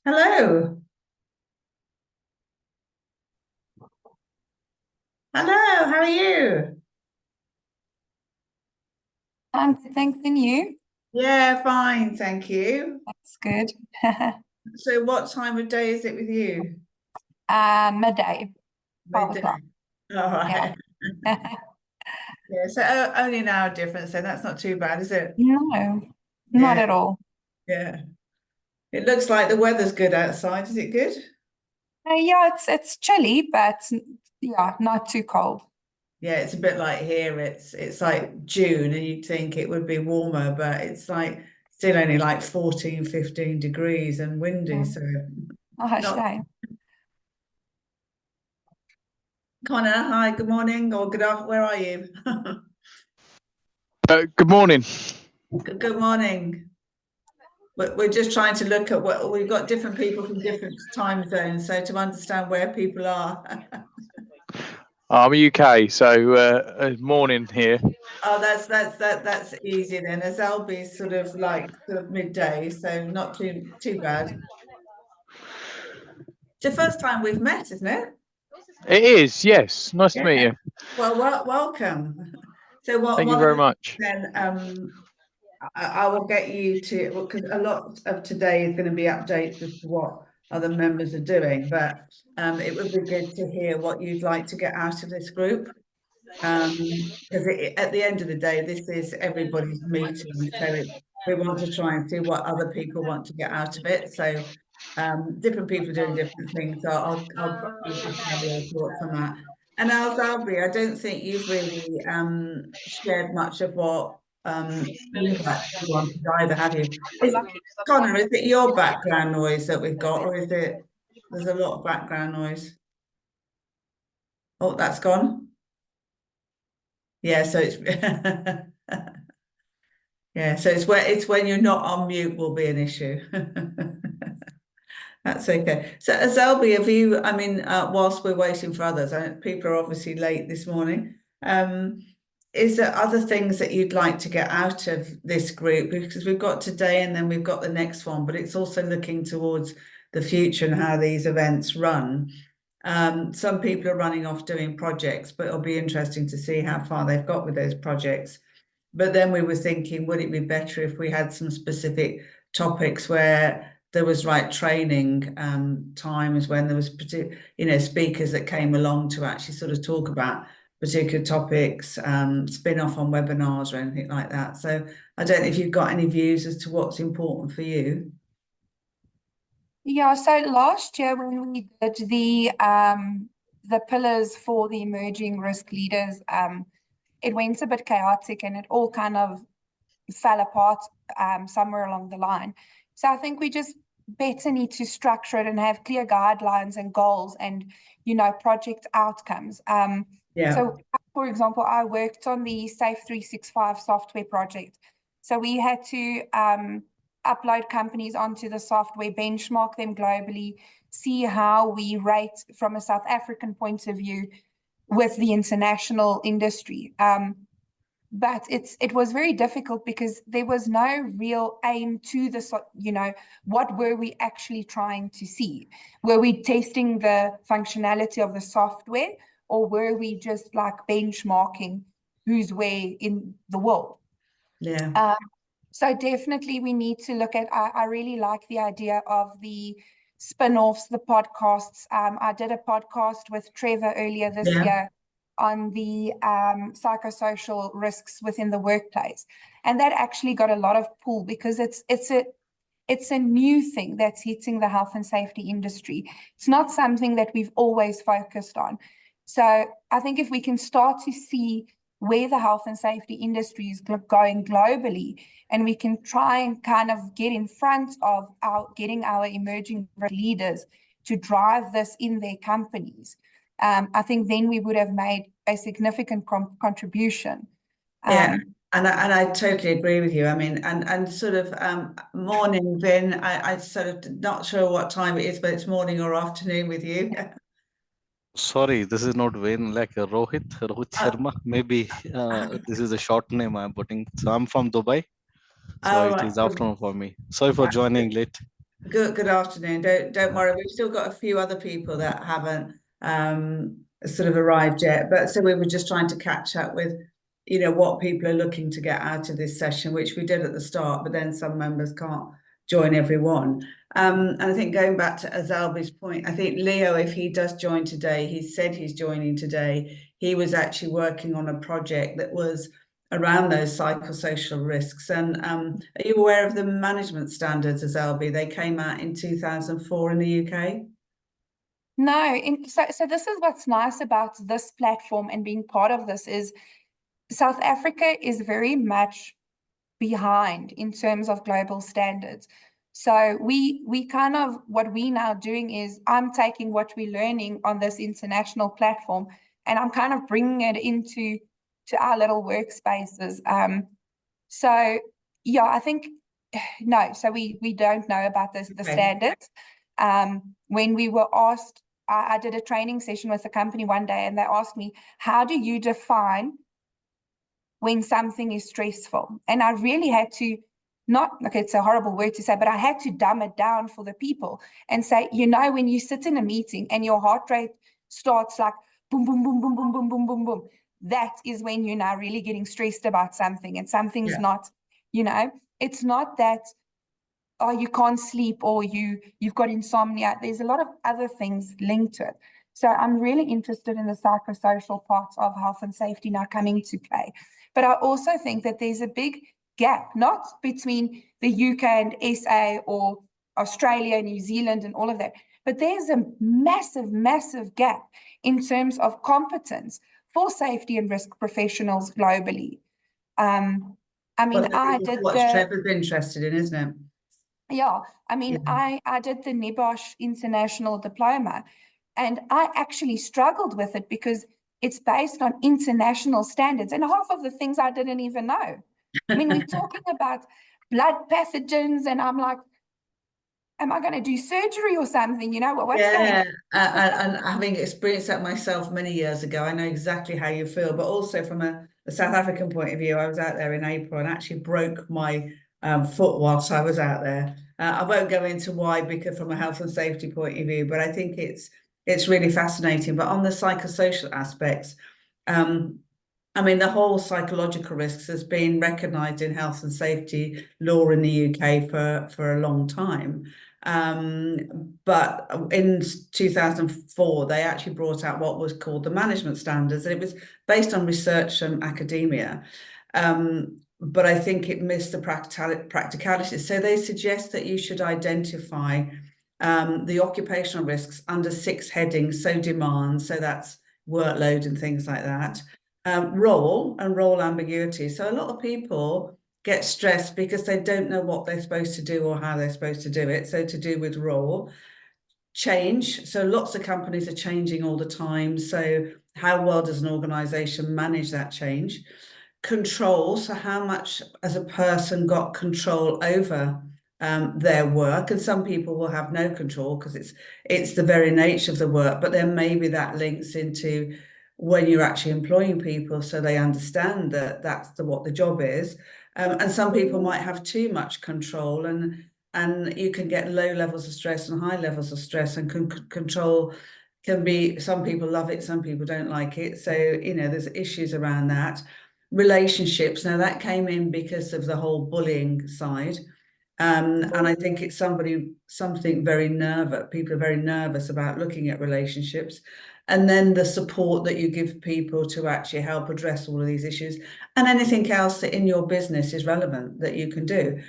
Hello. Hello, how are you? Thanks, and you? Yeah, fine, thank you. That's good. So what time of day is it with you? Midday, 12 Midday. o'clock. All Yeah. right. Yeah, so only an hour difference, then that's not too bad, is it? No, not Yeah, at all. yeah. It looks like the weather's good outside. Is it good? Yeah, it's chilly, but yeah, not too cold. Yeah, it's a bit like here. It's like June and you'd think it would be warmer, but it's like still only like 14, 15 degrees and windy. Yeah. So Oh, not shame. Connor, hi, good morning or good afternoon. Where are you? Good morning. Good morning. We're just trying to look at what we've got different people from different time zones, so to understand where people are. I'm UK, so morning here. Oh, that's easy then. As Albi's sort of midday, so not too bad. It's the first time we've met, isn't it? It is, yes. Nice to meet Yeah. you. Well, welcome. So Thank you one of very the things much. then I will get you to, because a lot of today is going to be updates as to what other members are doing, but it would be good to hear what you'd like to get out of this group. Because at the end of the day, this is everybody's meeting, so we want to try and see what other people want to get out of it. So different people are doing different things. So I'll just have your thoughts on that. And Alzalbi, I don't think you've really shared much of what you've actually wanted either, have you? Connor, is it your background noise that we've got, or is it there's a lot of background noise? Oh, that's gone. Yeah, so it's yeah, so it's when you're not on mute will be an issue. That's okay. So, Zelby, have you, I mean, whilst we're waiting for others, people are obviously late this morning. Is there other things that you'd like to get out of this group? Because we've got today and then we've got the next one, but it's also looking towards the future and how these events run. Some people are running off doing projects, but it'll be interesting to see how far they've got with those projects. But then we were thinking, would it be better if we had some specific topics where there was training times when there was speakers that came along to actually sort of talk about particular topics, spin off on webinars or anything like that. So I don't know if you've got any views as to what's important for you. Yeah, so last year when we did the pillars for the emerging risk leaders, it went a bit chaotic and it all kind of fell apart somewhere along the line. So I think we just better need to structure it and have clear guidelines and goals and, project outcomes. Yeah. So, for example, I worked on the Safe 365 software project. So we had to upload companies onto the software, benchmark them globally, see how we rate from a South African point of view with the international industry. But it was very difficult because there was no real aim to the, what were we actually trying to see? Were we testing the functionality of the software, or were we just like benchmarking who's where in the world? Yeah. So definitely we need to look at, I really like the idea of the spin-offs, the podcasts. I did a podcast with Trevor earlier this Yeah. year on the psychosocial risks within the workplace. And that actually got a lot of pull because it's a new thing that's hitting the health and safety industry. It's not something that we've always focused on. So I think if we can start to see where the health and safety industry is going globally, and we can try and kind of get in front of getting our emerging leaders to drive this in their companies, I think then we would have made a significant contribution. Yeah. And I totally agree with you. I mean, and sort of morning, Vin, I sort of not sure what time it is, but it's morning or afternoon with you. Sorry, this is not Wayne, like Rohit Oh, Sharma. Maybe this is a short name I'm putting. So I'm from Dubai, so oh, it right. is afternoon for me. Sorry for joining late. Good afternoon. Don't worry, we've still got a few other people that haven't sort of arrived yet. But so we were just trying to catch up with, what people are looking to get out of this session, which we did at the start, but then some members can't join everyone. And I think going back to Azalbi's point, I think Leo, if he does join today, he said he's joining today. He was actually working on a project that was around those psychosocial risks. And are you aware of the management standards, Azalbi? They came out in 2004 in the UK. No, so this is what's nice about this platform and being part of this is South Africa is very much behind in terms of global standards. So we kind of, what we now doing is I'm taking what we're learning on this international platform and I'm kind of bringing it into our little workspaces. So yeah, I think, no, so we don't know about the standards. When we were asked, I did a training session with a company one day and they asked me, how do you define when something is stressful? And I really had to okay, it's a horrible word to say, but I had to dumb it down for the people and say, when you sit in a meeting and your heart rate starts like boom, boom, boom, boom, boom, boom, boom, boom, boom, that is when you're now really getting stressed about something and something's not, it's not that, oh, you can't sleep or you've got insomnia. There's a lot of other things linked to it. So I'm really interested in the psychosocial parts of health and safety now coming to play. But I also think that there's a big gap, not between the UK and SA or Australia, New Zealand and all of that, but there's a massive, massive gap in terms of competence for safety and risk professionals globally. I mean, I did what Trevor's interested in, isn't it? Yeah, I mean, I did the NEBOSH International Diploma, and I actually struggled with it because it's based on international standards, and half of the things I didn't even know. I mean, we're talking about blood pathogens, and I'm like, am I going to do surgery or something? What's going on? And having experienced that myself many years ago, I know exactly how you feel. But also from a South African point of view, I was out there in April and actually broke my foot whilst I was out there. I won't go into why, because from a health and safety point of view, but I think it's really fascinating. But on the psychosocial aspects, I mean, the whole psychological risks has been recognised in health and safety law in the UK for a long time. But in 2004, they actually brought out what was called the management standards, and it was based on research from academia. But I think it missed the practicality. So they suggest that you should identify the occupational risks under 6 headings. So demand, so that's workload and things like that. Role and role ambiguity. So a lot of people get stressed because they don't know what they're supposed to do or how they're supposed to do it. So to do with role. Change. So lots of companies are changing all the time. So how well does an organization manage that change? Control. So how much as a person got control over their work, and some people will have no control because it's the very nature of the work, but then maybe that links into when you're actually employing people so they understand that that's what the job is. And some people might have too much control, and you can get low levels of stress and high levels of stress, and control can be, some people love it, some people don't like it. So, there's issues around that. Relationships, now that came in because of the whole bullying side. And I think it's something very nervous. People are very nervous about looking at relationships. And then the support that you give people to actually help address all of these issues, and anything else that in your business is relevant that you can do.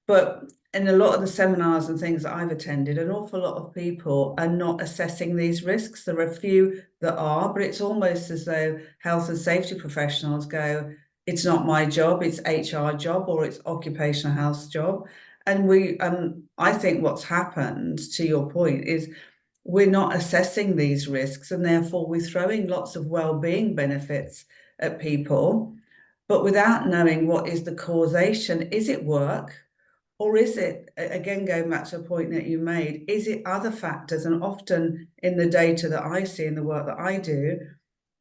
But in a lot of the seminars and things that I've attended, an awful lot of people are not assessing these risks. There are a few that are, but it's almost as though health and safety professionals go, it's not my job, it's HR job, or it's occupational health job. And I think what's happened, to your point, is we're not assessing these risks, and therefore we're throwing lots of well-being benefits at people, but without knowing what is the causation. Is it work? Or is it, again, going back to a point that you made, is it other factors? And often in the data that I see in the work that I do,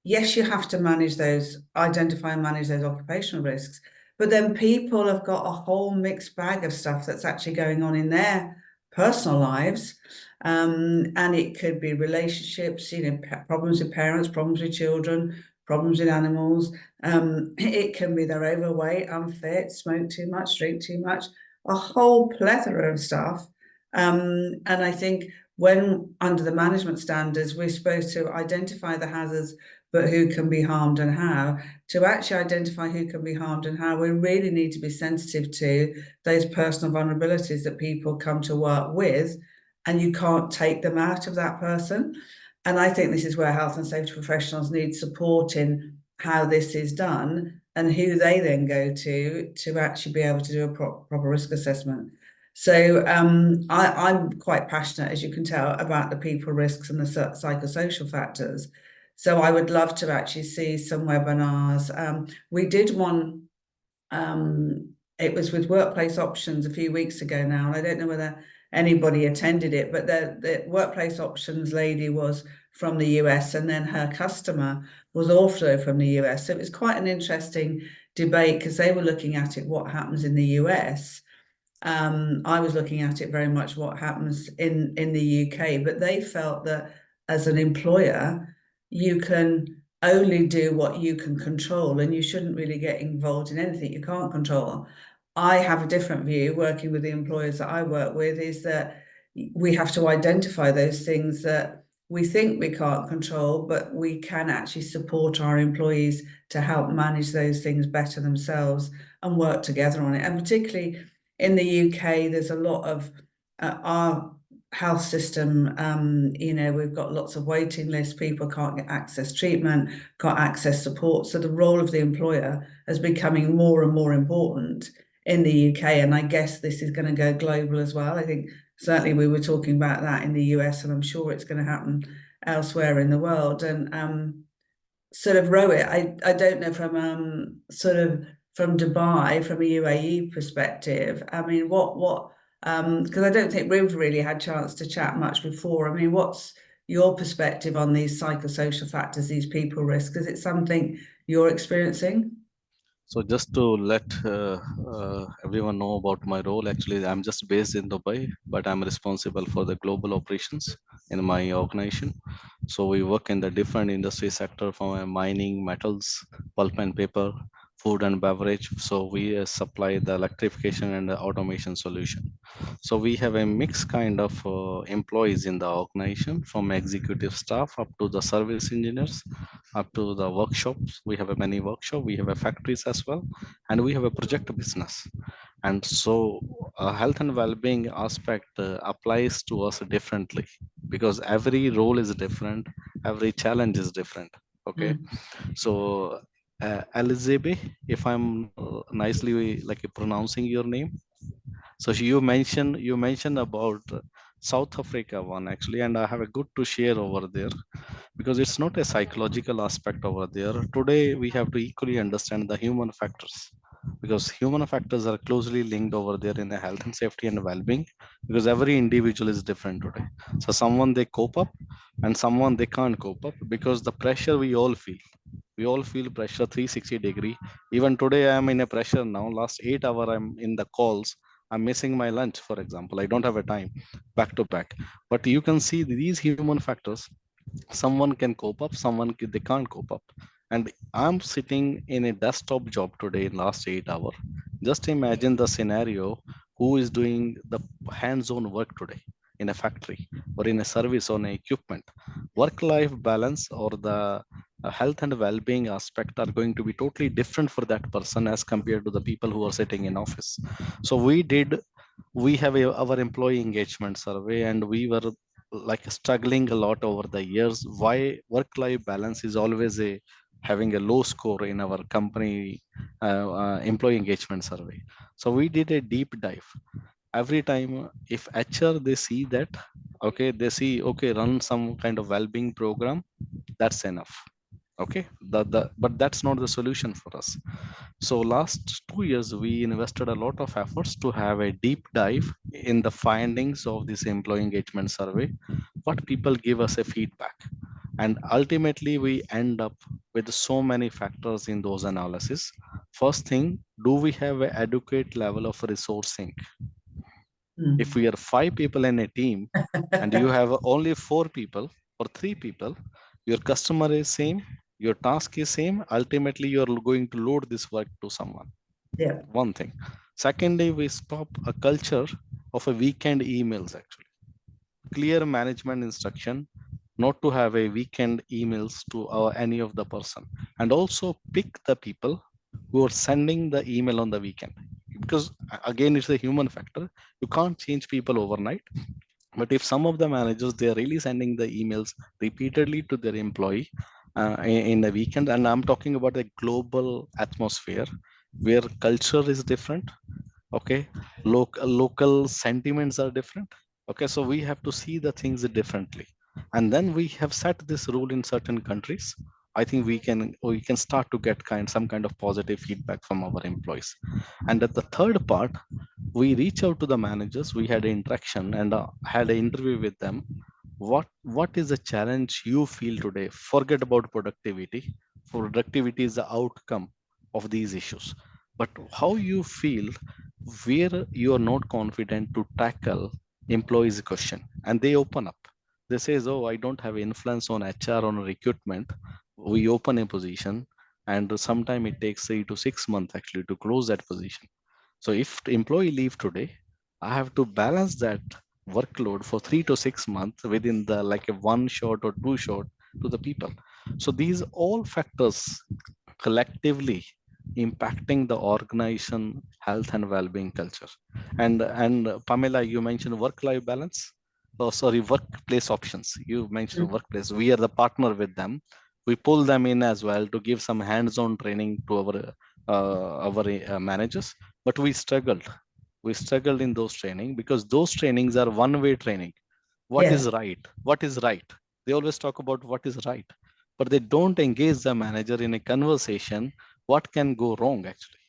yes, you have to manage those, identify and manage those occupational risks. But then people have got a whole mixed bag of stuff that's actually going on in their personal lives. And it could be relationships, problems with parents, problems with children, problems with animals. It can be they're overweight, unfit, smoke too much, drink too much, a whole plethora of stuff. And I think when under the management standards, we're supposed to identify the hazards, but who can be harmed and how. To actually identify who can be harmed and how, we really need to be sensitive to those personal vulnerabilities that people come to work with, and you can't take them out of that person. And I think this is where health and safety professionals need support in how this is done and who they then go to actually be able to do a proper risk assessment. So I'm quite passionate, as you can tell, about the people risks and the psychosocial factors. So I would love to actually see some webinars. We did one, it was with Workplace Options a few weeks ago now, and I don't know whether anybody attended it, but the Workplace Options lady was from the US, and then her customer was also from the US. So it was quite an interesting debate because they were looking at it, what happens in the US. I was looking at it very much what happens in the UK, but they felt that as an employer, you can only do what you can control, and you shouldn't really get involved in anything you can't control. I have a different view, working with the employers that I work with, is that we have to identify those things that we think we can't control, but we can actually support our employees to help manage those things better themselves and work together on it. And particularly in the UK, there's a lot of our health system, we've got lots of waiting lists, people can't get access treatment, can't access support. So the role of the employer is becoming more and more important in the UK. And I guess this is going to go global as well. I think certainly we were talking about that in the US, and I'm sure it's going to happen elsewhere in the world. And sort of Rohit, I don't know from sort of from Dubai, from a UAE perspective. I mean, what because I don't think we've really had chance to chat much before. I mean, what's your perspective on these psychosocial factors, these people risks? Is it something you're experiencing? So just to let everyone know about my role, actually, I'm just based in Dubai, but I'm responsible for the global operations in my organization. So we work in the different industry sector from mining, metals, pulp and paper, food and beverage. So we supply the electrification and the automation solution. So we have a mixed kind of employees in the organization, from executive staff up to the service engineers, up to the workshops. We have a many workshop, we have a factories as well, and we have a project business. And so health and well-being aspect applies to us differently, because every role is different, every challenge is different. Okay. So Elizabeth, if I'm nicely like pronouncing your name, so you mentioned about South Africa one, actually, and I have a good to share over there, because it's not a psychological aspect over there. Today we have to equally understand the human factors, because human factors are closely linked over there in the health and safety and well-being, because every individual is different today. So someone they cope up, and someone they can't cope up, because the pressure we all feel pressure 360-degree. Even today I am in a pressure now. Last 8 hour I'm in the calls. I'm missing my lunch, for example. I don't have a time back to back. But you can see these human factors. Someone can cope up, they can't cope up. And I'm sitting in a desktop job today in last 8 hour. Just imagine the scenario, who is doing the hands-on work today in a factory or in a service on a equipment. Work-life balance or the health and well-being aspect are going to be totally different for that person as compared to the people who are sitting in office. So we have our employee engagement survey, and we were like struggling a lot over the years why work life balance is always having a low score in our company employee engagement survey. So we did a deep dive. Every time if HR they see that, okay, they see, okay, run some kind of well-being program, that's enough. Okay, but that's not the solution for us. So last 2 years, we invested a lot of efforts to have a deep dive in the findings of this employee engagement survey, what people give us a feedback. And ultimately, we end up with so many factors in those analysis. First thing, do we have an adequate level of resourcing? If we are 5 people in a team and you have only 4 people or 3 people, your customer is same, your task is same, ultimately you're going to load this work to someone. Yeah. One thing. Secondly, we stop a culture of a weekend emails actually. Clear management instruction not to have a weekend emails to any of the person, and also pick the people who are sending the email on the weekend, because again it's a human factor. You can't change people overnight, but if some of the managers they are really sending the emails repeatedly to their employee in the weekend, and I'm talking about a global atmosphere where culture is different, okay, local sentiments are different, okay, so we have to see the things differently, and then we have set this rule in certain countries. I think we can start to get some kind of positive feedback from our employees. And at the third part, we reach out to the managers, we had an interaction and had an interview with them. What is the challenge you feel today? Forget about productivity. Productivity is the outcome of these issues, but how you feel, where you are not confident to tackle employees question, and they open up. They says, oh, I don't have influence on HR, on recruitment. We open a position and sometime it takes 3 to 6 months actually to close that position. So if the employee leave today, I have to balance that workload for 3 to 6 months within the like a one shot or two shot to the people. So these all factors collectively impacting the organization health and well-being culture. And Pamela, you mentioned work-life balance. Oh, sorry, workplace options. You mentioned workplace. We are the partner with them. We pull them in as well to give some hands-on training to our managers. But we struggled. We struggled in those training because those trainings are one-way training. What Yeah. is right? What is right? They always talk about what is right, but they don't engage the manager in a conversation. What can go wrong actually?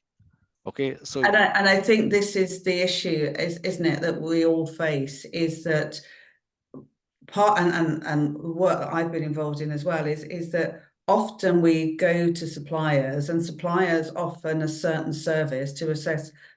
Okay, so And I think this is the issue, isn't it, that we all face, is that part and what I've been involved in as well is that often we go to suppliers and suppliers offer a certain service to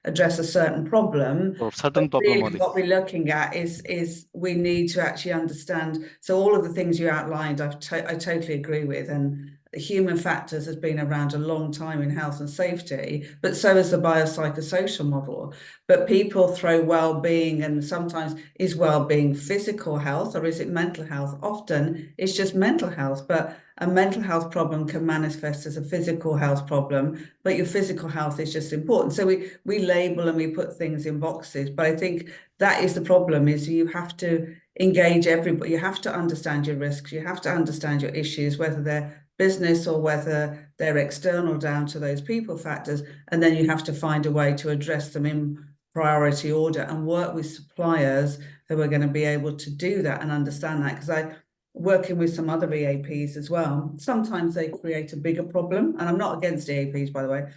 address a certain problem. or But certain problem really only. what we're looking at is we need to actually understand. So all of the things you outlined, I totally agree with. And the human factors has been around a long time in health and safety, but so is the biopsychosocial model. But people throw well-being, and sometimes is well-being physical health or is it mental health? Often it's just mental health, but a mental health problem can manifest as a physical health problem, but your physical health is just important. So we label and we put things in boxes, but I think that is the problem, is you have to engage everybody. You have to understand your risks. You have to understand your issues, whether they're business or whether they're external down to those people factors. And then you have to find a way to address them in priority order and work with suppliers who are going to be able to do that and understand that. Because I working with some other EAPs as well, sometimes they create a bigger problem, and I'm not against EAPs, by the way,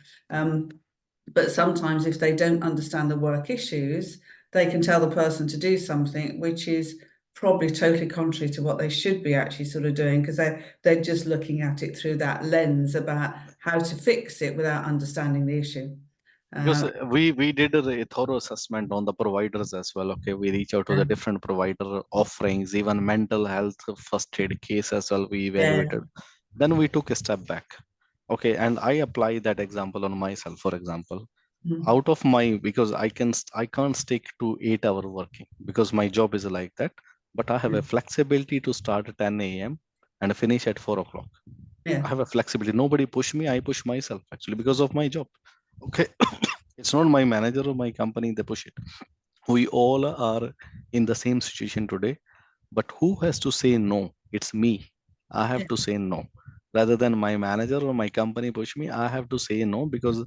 but sometimes if they don't understand the work issues, they can tell the person to do something which is probably totally contrary to what they should be actually sort of doing, because they're just looking at it through that lens about how to fix it without understanding the issue. Because we did a thorough assessment on the providers as well. Okay, we reach out to the different provider offerings, even mental health first aid case as well. We evaluated. Then we took a step back. Okay, and I apply that example on myself. For example, out of my, because I can't stick to 8 hour working because my job is like that. But I have a flexibility to start at 10 a.m. and finish at 4 o'clock. I have a flexibility. Nobody push me. I push myself actually because of my job. Okay. It's not my manager or my company, they push it. We all are in the same situation today, but who has to say no? It's me. I have to say no. Rather than my manager or my company push me, I have to say no because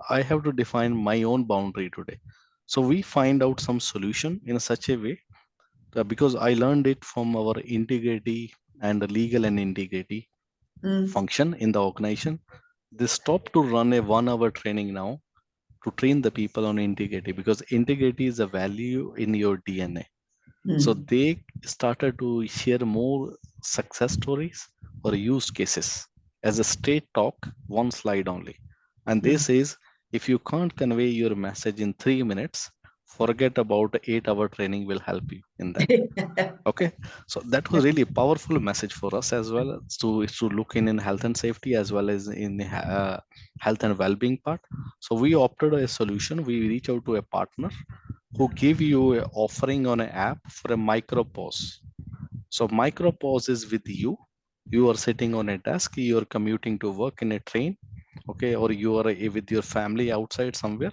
I have to define my own boundary today. So we find out some solution in such a way that because I learned it from our integrity and the legal and integrity function in the organization. They stop to run a 1 hour training now to train the people on integrity because integrity is a value in your DNA. So they started to share more success stories or use cases as a straight talk, one slide only. And this is if you can't convey your message in 3 minutes, forget about the 8-hour training will help you in that. Okay, so that was really a powerful message for us as well, to look in health and safety as well as in health and well-being part. So we opted a solution. We reach out to a partner who give you a offering on an app for a micro pause. So micro pause is with you. You are sitting on a desk, you are commuting to work in a train, okay, or you are with your family outside somewhere.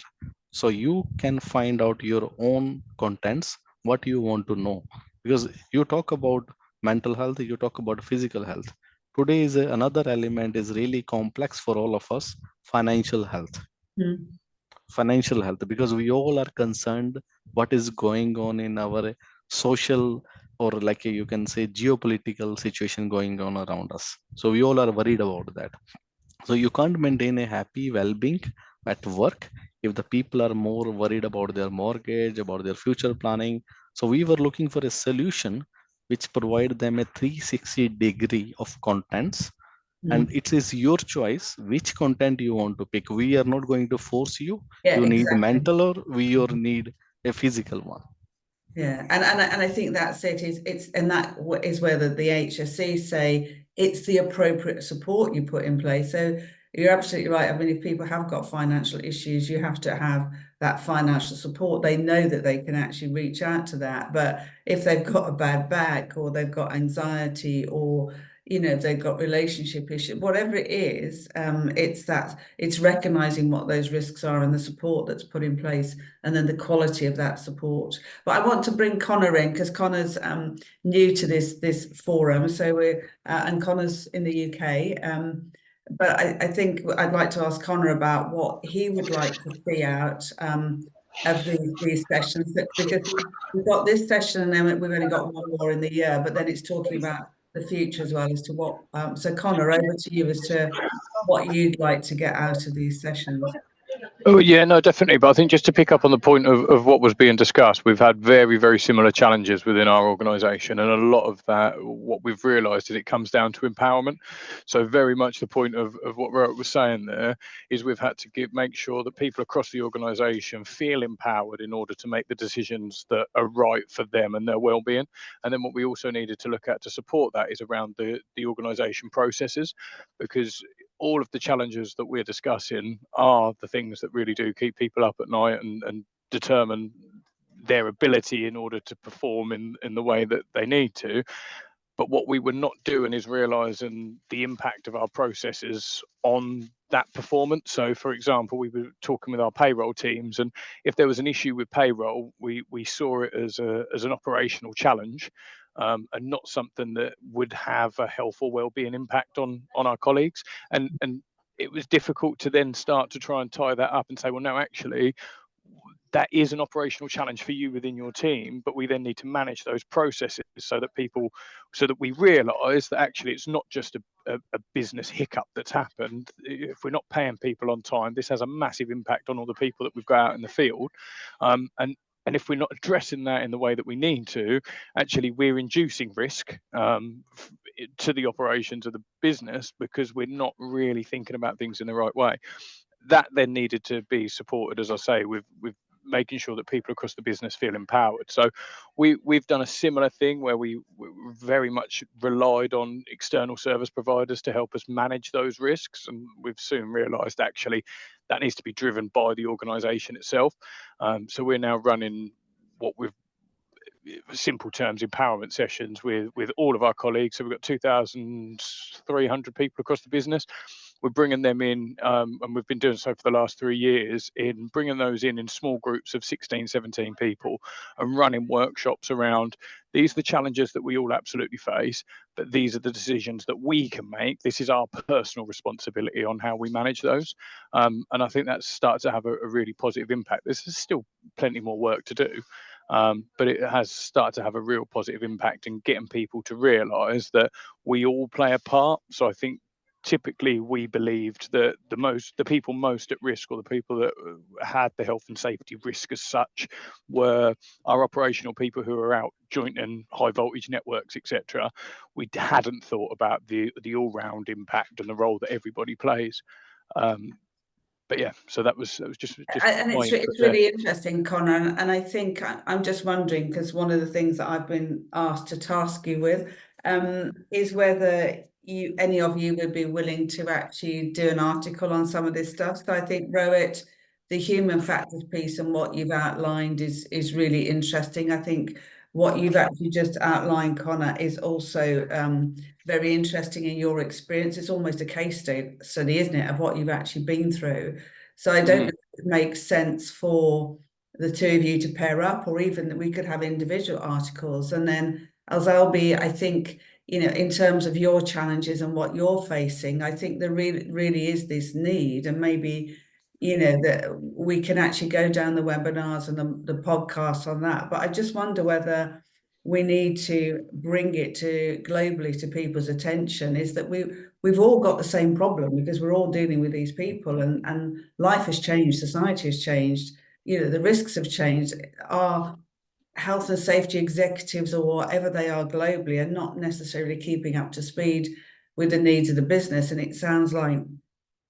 So you can find out your own contents, what you want to know. Because you talk about mental health, you talk about physical health. Today is another element is really complex for all of us, financial health. Mm. Financial health, because we all are concerned what is going on in our social, or like you can say geopolitical situation going on around us. So we all are worried about that. So you can't maintain a happy well-being at work if the people are more worried about their mortgage, about their future planning. So we were looking for a solution which provide them a 360 degree of contents, and Mm. it is your choice which content you want to pick. We are not going to force you. Yeah, You need exactly. mental, or we or need a physical one. Yeah, and I think that's it. It's and that is where the HSC say it's the appropriate support you put in place. So you're absolutely right. I mean, if people have got financial issues, you have to have that financial support. They know that they can actually reach out to that. But if they've got a bad back, or they've got anxiety, or if they've got relationship issues, whatever it is, it's recognizing what those risks are and the support that's put in place, and then the quality of that support. But I want to bring Connor in, because Connor's new to this forum. So and Connor's in the UK. But I think I'd like to ask Connor about what he would like to see out of these sessions, because we've got this session and then we've only got one more in the year, but then it's talking about the future as well as to what. So Connor, over to you as to what you'd like to get out of these sessions. Oh yeah, no, definitely. But I think just to pick up on the point of what was being discussed, we've had very, very similar challenges within our organisation, and a lot of that, what we've realised is it comes down to empowerment. So very much the point of what Robert was saying there is we've had to make sure that people across the organisation feel empowered in order to make the decisions that are right for them and their well-being. And then what we also needed to look at to support that is around the organisation processes, because all of the challenges that we're discussing are the things that really do keep people up at night and determine their ability in order to perform in the way that they need to. But what we were not doing is realizing the impact of our processes on that performance. So, for example, we were talking with our payroll teams, and if there was an issue with payroll, we saw it as an operational challenge, and not something that would have a health or well-being impact on our colleagues. And it was difficult to then start to try and tie that up and say, well, no, actually, that is an operational challenge for you within your team, but we then need to manage those processes so that we realize that actually it's not just a business hiccup that's happened. If we're not paying people on time, this has a massive impact on all the people that we've got out in the field. And if we're not addressing that in the way that we need to, actually we're inducing risk to the operations of the business, because we're not really thinking about things in the right way. That then needed to be supported, as I say, with making sure that people across the business feel empowered. So we've done a similar thing where we very much relied on external service providers to help us manage those risks, and we've soon realized actually that needs to be driven by the organization itself. So we're now running what we've simple terms empowerment sessions with all of our colleagues. So we've got 2,300 people across the business. We're bringing them in, and we've been doing so for the last 3 years, in bringing those in small groups of 16, 17 people, and running workshops around these are the challenges that we all absolutely face, but these are the decisions that we can make. This is our personal responsibility on how we manage those. And I think that starts to have a really positive impact. There's still plenty more work to do. But it has started to have a real positive impact in getting people to realise that we all play a part. So I think typically we believed that the people most at risk, or the people that had the health and safety risk as such, were our operational people who are out jointing high voltage networks, etc. We hadn't thought about the all-round impact and the role that everybody plays. yeah, so that was just And my it's input it's there. really interesting, Connor. And I think I'm just wondering, because one of the things that I've been asked to task you with is whether any of you would be willing to actually do an article on some of this stuff. So I think Rohit, the human factors piece and what you've outlined is really interesting. I think what you've actually just outlined, Connor, is also very interesting in your experience. It's almost a case study, isn't it, of what you've actually been through. So I don't know if it makes sense for the two of you to pair up, or even that we could have individual articles. And then, Alzalbi, I think, in terms of your challenges and what you're facing, I think there really is this need, and maybe, that we can actually go down the webinars and the podcasts on that. But I just wonder whether we need to bring it to globally to people's attention, is that we've all got the same problem, because we're all dealing with these people, and life has changed, society has changed, the risks have changed. Our health and safety executives, or whatever they are globally, are not necessarily keeping up to speed with the needs of the business. And it sounds like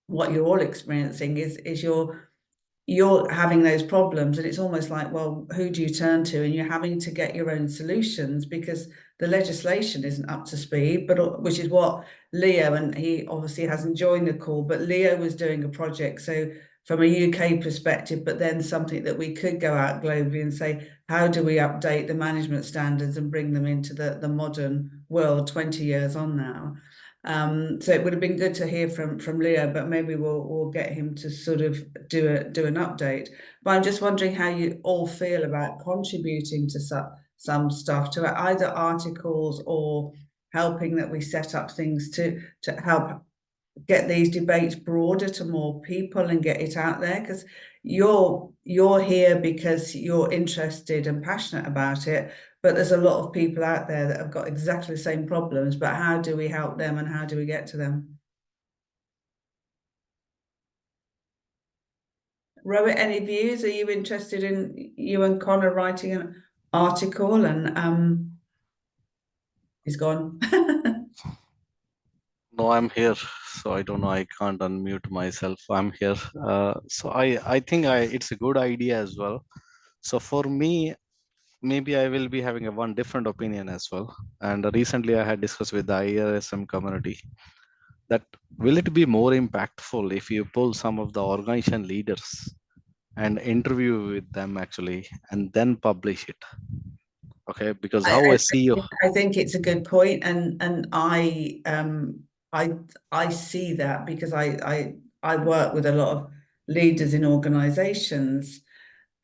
what you're all experiencing is you're having those problems, and it's almost like, well, who do you turn to? And you're having to get your own solutions because the legislation isn't up to speed. But which is what Leo, and he obviously hasn't joined the call, but Leo was doing a project, so from a UK perspective, but then something that we could go out globally and say, how do we update the management standards and bring them into the modern world 20 years on now? So it would have been good to hear from Leo, but maybe we'll get him to sort of do an update. But I'm just wondering how you all feel about contributing to some stuff, to either articles or helping that we set up things to help get these debates broader to more people and get it out there, because you're here because you're interested and passionate about it, but there's a lot of people out there that have got exactly the same problems. But how do we help them, and how do we get to them? Robert, any views? Are you interested in you and Connor writing an article? And he's gone. No, I'm here. So I don't know. I can't unmute myself. I'm here. So I think it's a good idea as well. So for me, maybe I will be having a one different opinion as well. And recently I had discussed with the IIRSM community that will it be more impactful if you pull some of the organization leaders and interview with them actually and then publish it. Okay, because how a CEO. I think it's a good point, and I see that because I work with a lot of leaders in organizations,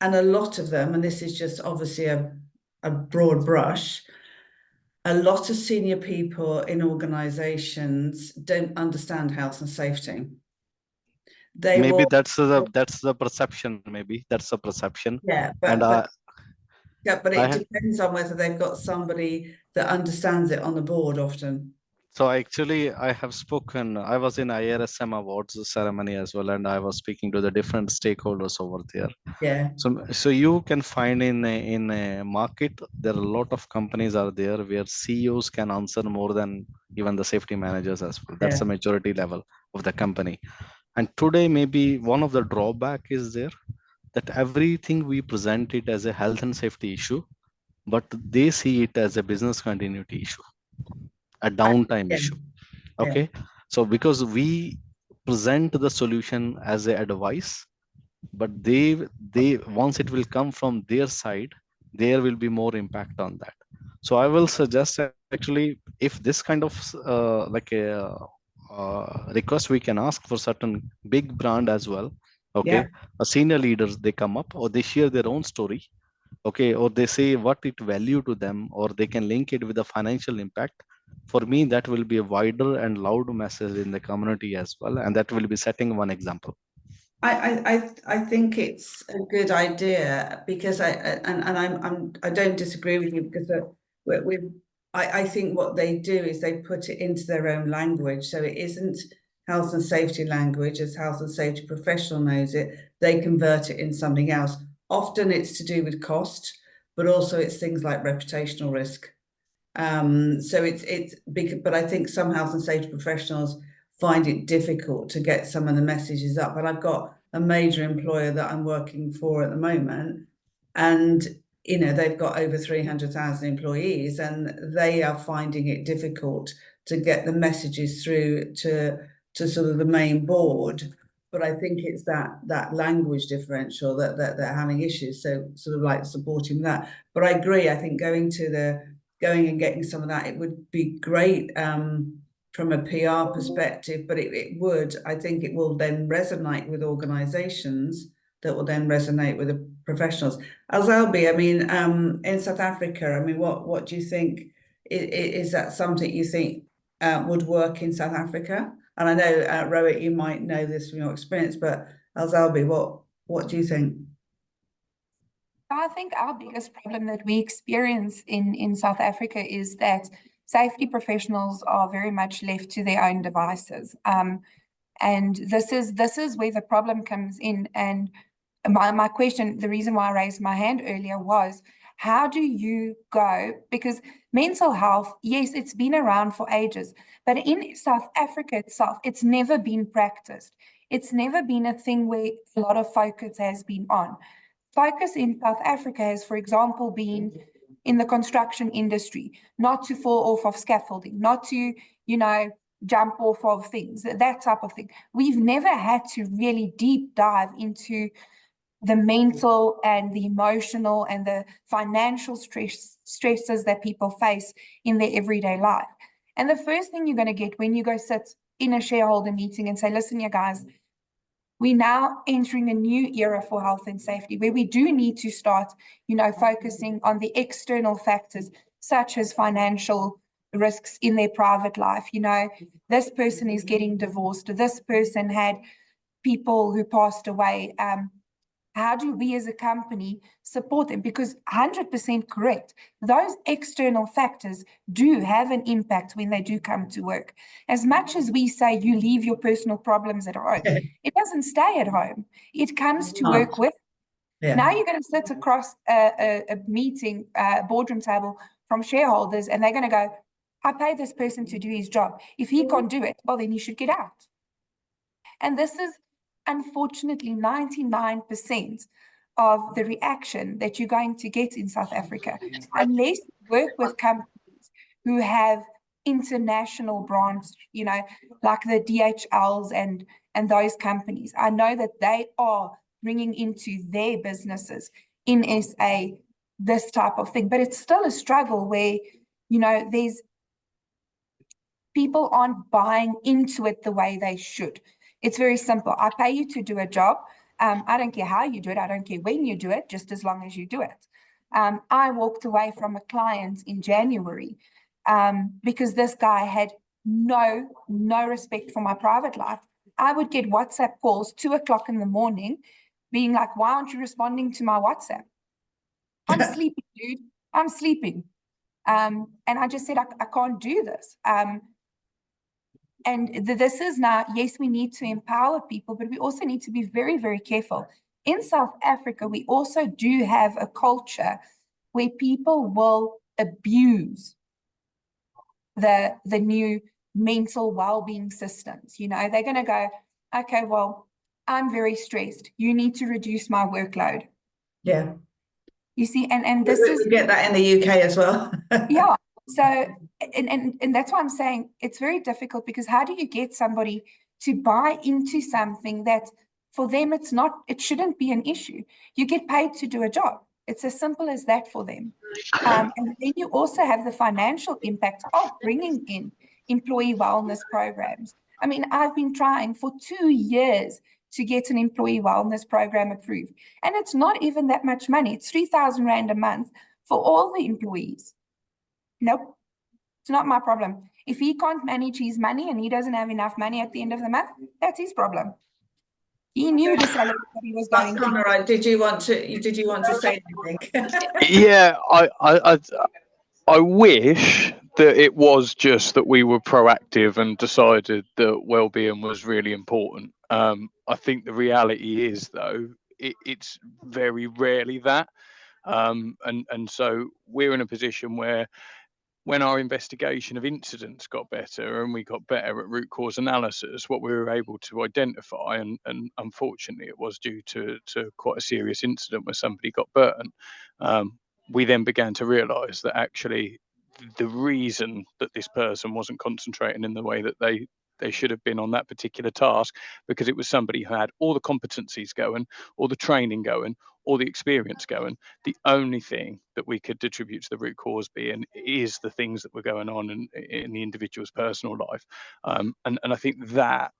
and a lot of them, and this is just obviously a broad brush, a lot of senior people in organizations don't understand health and safety. They Maybe will, that's the perception. Maybe that's the perception. yeah, And but yeah, but I it had depends on whether they've got somebody that understands it on the board often. so actually I have spoken. I was in IIRSM awards ceremony as well, and I was speaking to the different stakeholders over there. Yeah, So you can find in a market there are a lot of companies are there where CEOs can answer more than even the safety managers as well. That's yeah, the majority level of the company. And today maybe one of the drawback is there that everything we present it as a health and safety issue, but they see it as a business continuity issue, a downtime yeah, issue. yeah, Okay, so because we present the solution as a advice, but they once it will come from their side, there will be more impact on that. So I will suggest actually if this kind of like a request we can ask for certain big brand as well. Okay, yeah. a senior leaders they come up or they share their own story. Okay, or they say what it value to them, or they can link it with the financial impact. For me that will be a wider and loud message in the community as well, and that will be setting one example. I think it's a good idea, because I don't disagree with you, because we I think what they do is they put it into their own language, so it isn't health and safety language as health and safety professional knows it. They convert it in something else. Often it's to do with cost, but also it's things like reputational risk. So it's big, but I think some health and safety professionals find it difficult to get some of the messages up. And I've got a major employer that I'm working for at the moment, and you know, they've got over 300,000 employees, and they are finding it difficult to get the messages through to sort of the main board. But I think it's that language differential that they're having issues. So sort of like supporting that. But I agree. I think going and getting some of that, it would be great from a PR perspective. But I think it will then resonate with organisations that will then resonate with the professionals. Alzalbi, I mean, in South Africa, I mean, what do you think? Is that something you think would work in South Africa? And I know, Rohit, you might know this from your experience, but Alzalbi, what do you think? I think our biggest problem that we experience in South Africa is that safety professionals are very much left to their own devices. And this is where the problem comes in. And my question, the reason why I raised my hand earlier was, how do you go? Because mental health, yes, it's been around for ages, but in South Africa itself, it's never been practiced. It's never been a thing where a lot of focus has been on. Focus in South Africa has, for example, been in the construction industry, not to fall off of scaffolding, not to, jump off of things, that type of thing. We've never had to really deep dive into the mental and the emotional and the financial stresses that people face in their everyday life. And the first thing you're going to get when you go sit in a shareholder meeting and say, listen, you guys, we're now entering a new era for health and safety where we do need to start, focusing on the external factors such as financial risks in their private life. This person is getting divorced. This person had people who passed away. How do we as a company support them? Because 100% correct, those external factors do have an impact when they do come to work. As much as we say you leave your personal problems at home, it doesn't stay at home. It comes to work with. Yeah. Now you're going to sit across a meeting, a boardroom table from shareholders, and they're going to go, I pay this person to do his job. If he can't do it, well, then he should get out. And this is unfortunately 99% of the reaction that you're going to get in South Africa, unless you work with companies who have international brands, like the DHLs and those companies. I know that they are bringing into their businesses in SA this type of thing, but it's still a struggle where, there's people aren't buying into it the way they should. It's very simple. I pay you to do a job. I don't care how you do it. I don't care when you do it, just as long as you do it. I walked away from a client in January because this guy had no respect for my private life. I would get WhatsApp calls 2:00 in the morning being like, why aren't you responding to my WhatsApp? I'm sleeping, dude. I'm sleeping. And I just said, I can't do this. And this is now, yes, we need to empower people, but we also need to be very, very careful. In South Africa, we also do have a culture where people will abuse the new mental well-being systems. They're going to go, okay, well, I'm very stressed. You need to reduce my workload. Yeah. You see, and this is... We get that in the UK as well. Yeah. So, and that's why I'm saying it's very difficult, because how do you get somebody to buy into something that for them it shouldn't be an issue? You get paid to do a job. It's as simple as that for them. And then you also have the financial impact of bringing in employee wellness programs. I mean, I've been trying for 2 years to get an employee wellness program approved. And it's not even that much money. It's 3,000 Rand a month for all the employees. Nope, it's not my problem. If he can't manage his money and he doesn't have enough money at the end of the month, that's his problem. He knew the salary that he was going to. Right. Did you want to say anything? Yeah, I wish that it was just that we were proactive and decided that well-being was really important. I think the reality is, though, it's very rarely that. And so we're in a position where when our investigation of incidents got better and we got better at root cause analysis, what we were able to identify, and unfortunately it was due to quite a serious incident where somebody got burnt, we then began to realise that actually the reason that this person wasn't concentrating in the way that they should have been on that particular task, because it was somebody who had all the competencies going, all the training going, all the experience going. The only thing that we could attribute to the root cause being is the things that were going on in the individual's personal life. And I think that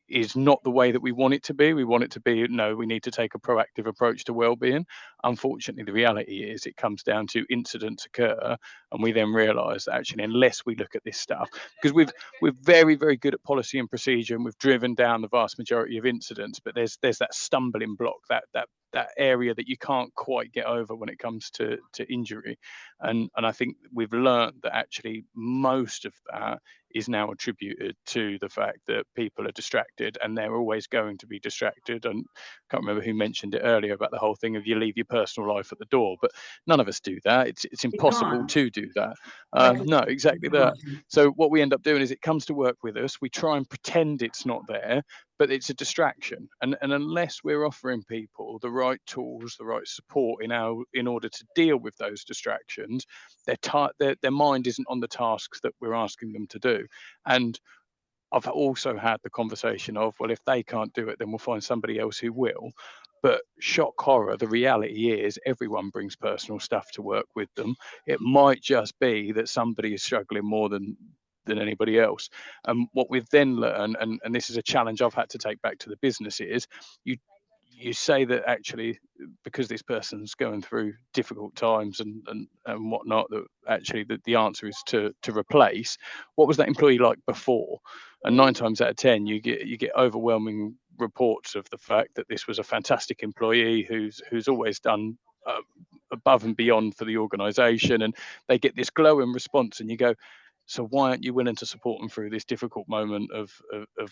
is not the way that we want it to be. We want it to be, no, we need to take a proactive approach to well-being. Unfortunately, the reality is it comes down to incidents occur, and we then realise that actually, unless we look at this stuff, because we're very, very good at policy and procedure, and we've driven down the vast majority of incidents, but there's that stumbling block, that area that you can't quite get over when it comes to injury. And I think we've learned that actually most of that is now attributed to the fact that people are distracted, and they're always going to be distracted. And I can't remember who mentioned it earlier about the whole thing of you leave your personal life at the door, but none of us do that. It's impossible to do that. No, exactly that. So what we end up doing is it comes to work with us, we try and pretend it's not there, but it's a distraction. And unless we're offering people the right tools, the right support in order to deal with those distractions, their mind isn't on the tasks that we're asking them to do. And I've also had the conversation of, well, if they can't do it, then we'll find somebody else who will. But shock horror, the reality is everyone brings personal stuff to work with them. It might just be that somebody is struggling more than anybody else. And what we've then learned, and this is a challenge I've had to take back to the business, is you say that actually because this person's going through difficult times and whatnot, that actually the answer is to replace. What was that employee like before? And 9 times out of 10 you get overwhelming reports of the fact that this was a fantastic employee who's always done above and beyond for the organization, and they get this glowing response, and you go, so why aren't you willing to support them through this difficult moment of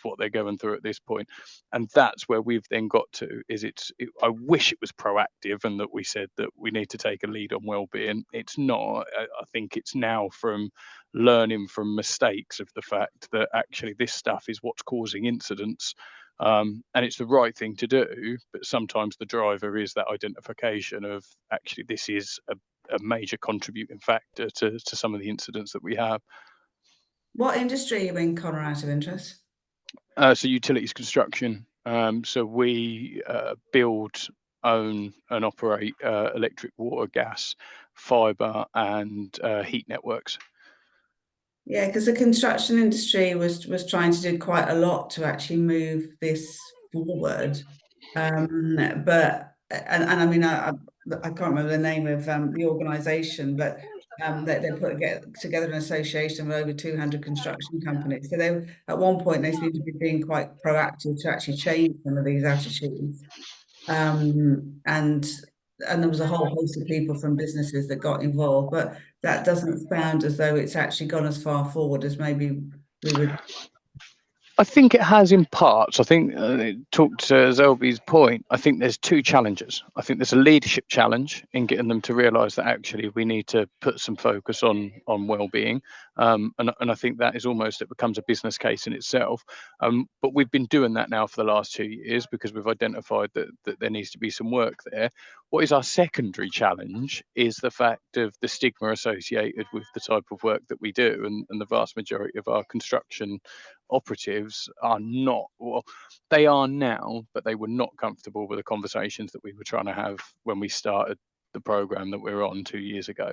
what they're going through at this point? And that's where we've then got to, I wish it was proactive and that we said that we need to take a lead on well-being. It's not. I think it's now from learning from mistakes of the fact that actually this stuff is what's causing incidents. And it's the right thing to do, but sometimes the driver is that identification of actually this is a major contributing factor to some of the incidents that we have. What industry are you in, Connor, out of interest? So utilities construction. So we build, own and operate electric, water, gas, fibre and heat networks. Yeah, because the construction industry was trying to do quite a lot to actually move this forward. But I mean I can't remember the name of the organisation, but they get together an association of over 200 construction companies. So they at one point they seemed to be being quite proactive to actually change some of these attitudes. And there was a whole host of people from businesses that got involved, but that doesn't sound as though it's actually gone as far forward as maybe we would. I think it has in parts. I think talk to Zelby's point. I think there's 2 challenges. I think there's a leadership challenge in getting them to realise that actually we need to put some focus on well-being, and I think that is almost, it becomes a business case in itself. But we've been doing that now for the last 2 years because we've identified that there needs to be some work there. What is our secondary challenge is the fact of the stigma associated with the type of work that we do, and the vast majority of our construction operatives are not, well, they are now, but they were not comfortable with the conversations that we were trying to have when we started the program that we're on 2 years ago.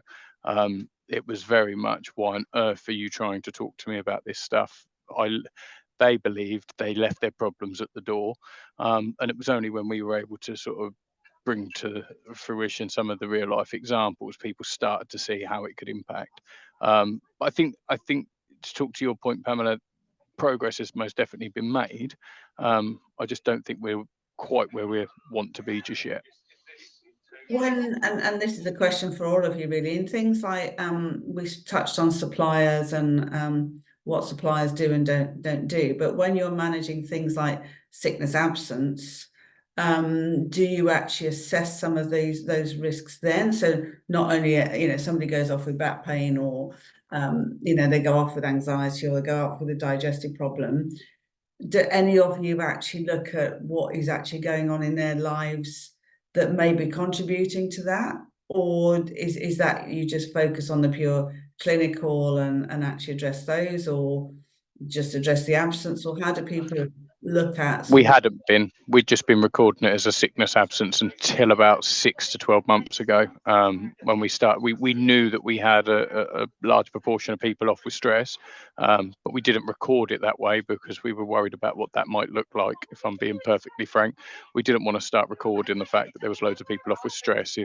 It was very much, why on earth are you trying to talk to me about this stuff? They believed they left their problems at the door, and it was only when we were able to sort of bring to fruition some of the real life examples, people started to see how it could impact. I think to talk to your point, Pamela, progress has most definitely been made. I just don't think we're quite where we want to be just yet. And this is a question for all of you really, in things like we touched on suppliers and what suppliers do and don't do, but when you're managing things like sickness absence, do you actually assess some of those risks then? So not only somebody goes off with back pain or they go off with anxiety or they go off with a digestive problem. Do any of you actually look at what is actually going on in their lives that may be contributing to that? Or is that you just focus on the pure clinical and actually address those, or just address the absence? Or how do people look at? We hadn't been. We'd just been recording it as a sickness absence until about 6 to 12 months ago. When we started, we knew that we had a large proportion of people off with stress, but we didn't record it that way because we were worried about what that might look like. If I'm being perfectly frank, we didn't want to start recording the fact that there was loads of people off with stress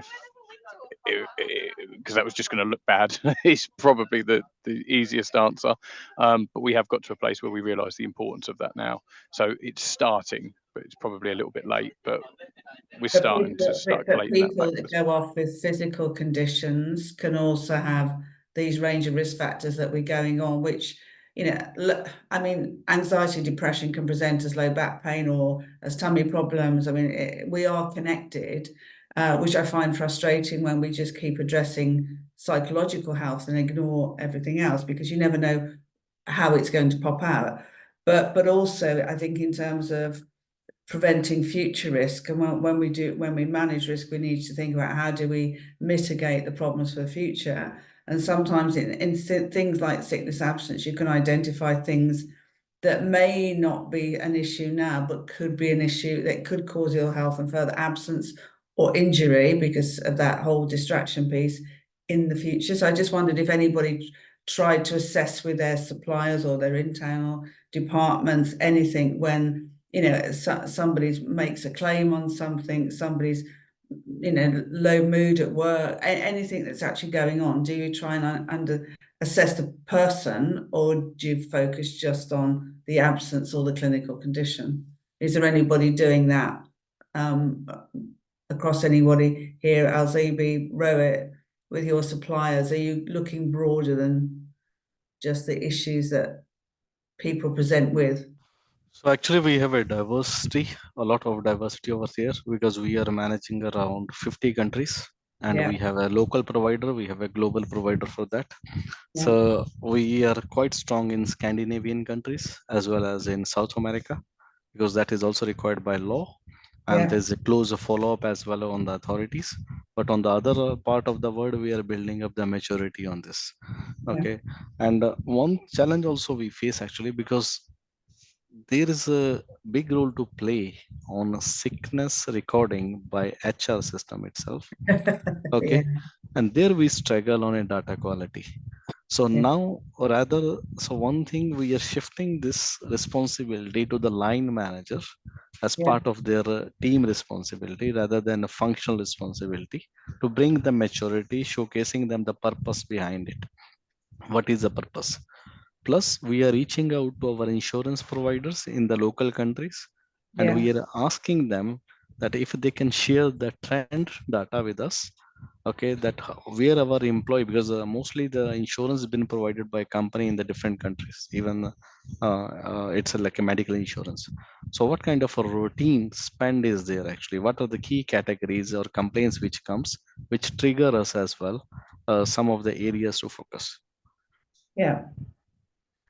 because that was just going to look bad. It's probably the easiest answer, but we have got to a place where we realise the importance of that now. So it's starting, but it's probably a little bit late. But we're starting to start collating that People back. that go off with physical conditions can also have these range of risk factors that we're going on, which, I mean, anxiety, depression can present as low back pain or as tummy problems. I mean, we are connected, which I find frustrating when we just keep addressing psychological health and ignore everything else, because you never know how it's going to pop out. But also, I think in terms of preventing future risk, and when we manage risk, we need to think about how do we mitigate the problems for the future. And sometimes in things like sickness absence, you can identify things that may not be an issue now, but could be an issue that could cause ill health and further absence or injury because of that whole distraction piece in the future. So I just wondered if anybody tried to assess with their suppliers or their internal departments anything when somebody makes a claim on something, somebody's low mood at work, anything that's actually going on. Do you try and assess the person, or do you focus just on the absence or the clinical condition? Is there anybody doing that across anybody here at Alzebe, Rowett, with your suppliers? Are you looking broader than just the issues that people present with? So actually we have a lot of diversity over here, because we are managing around 50 countries, and we have a local provider, we have a global provider for that. Yeah. So we are quite strong in Scandinavian countries as well as in South America, because that is also required by law. And Yeah. there's a close follow-up as well on the authorities. But on the other part of the world, we are building up the maturity on this. Okay. And one challenge also we face actually, because there is a big role to play on sickness recording by HR system itself. Okay. Yeah. And there we struggle on a data quality. So now, or rather, so one thing, we are shifting this responsibility to the line manager as part of their team responsibility rather than a functional responsibility, to bring the maturity, showcasing them the purpose behind it. What is the purpose? Plus, we are reaching out to our insurance providers in the local countries, and we are asking them that if they can share the trend data with us. Okay, that where our employee, because mostly the insurance has been provided by company in the different countries, even it's like a medical insurance. So what kind of a routine spend is there actually? What are the key categories or complaints which comes, which trigger us as well, some of the areas to focus? Yeah.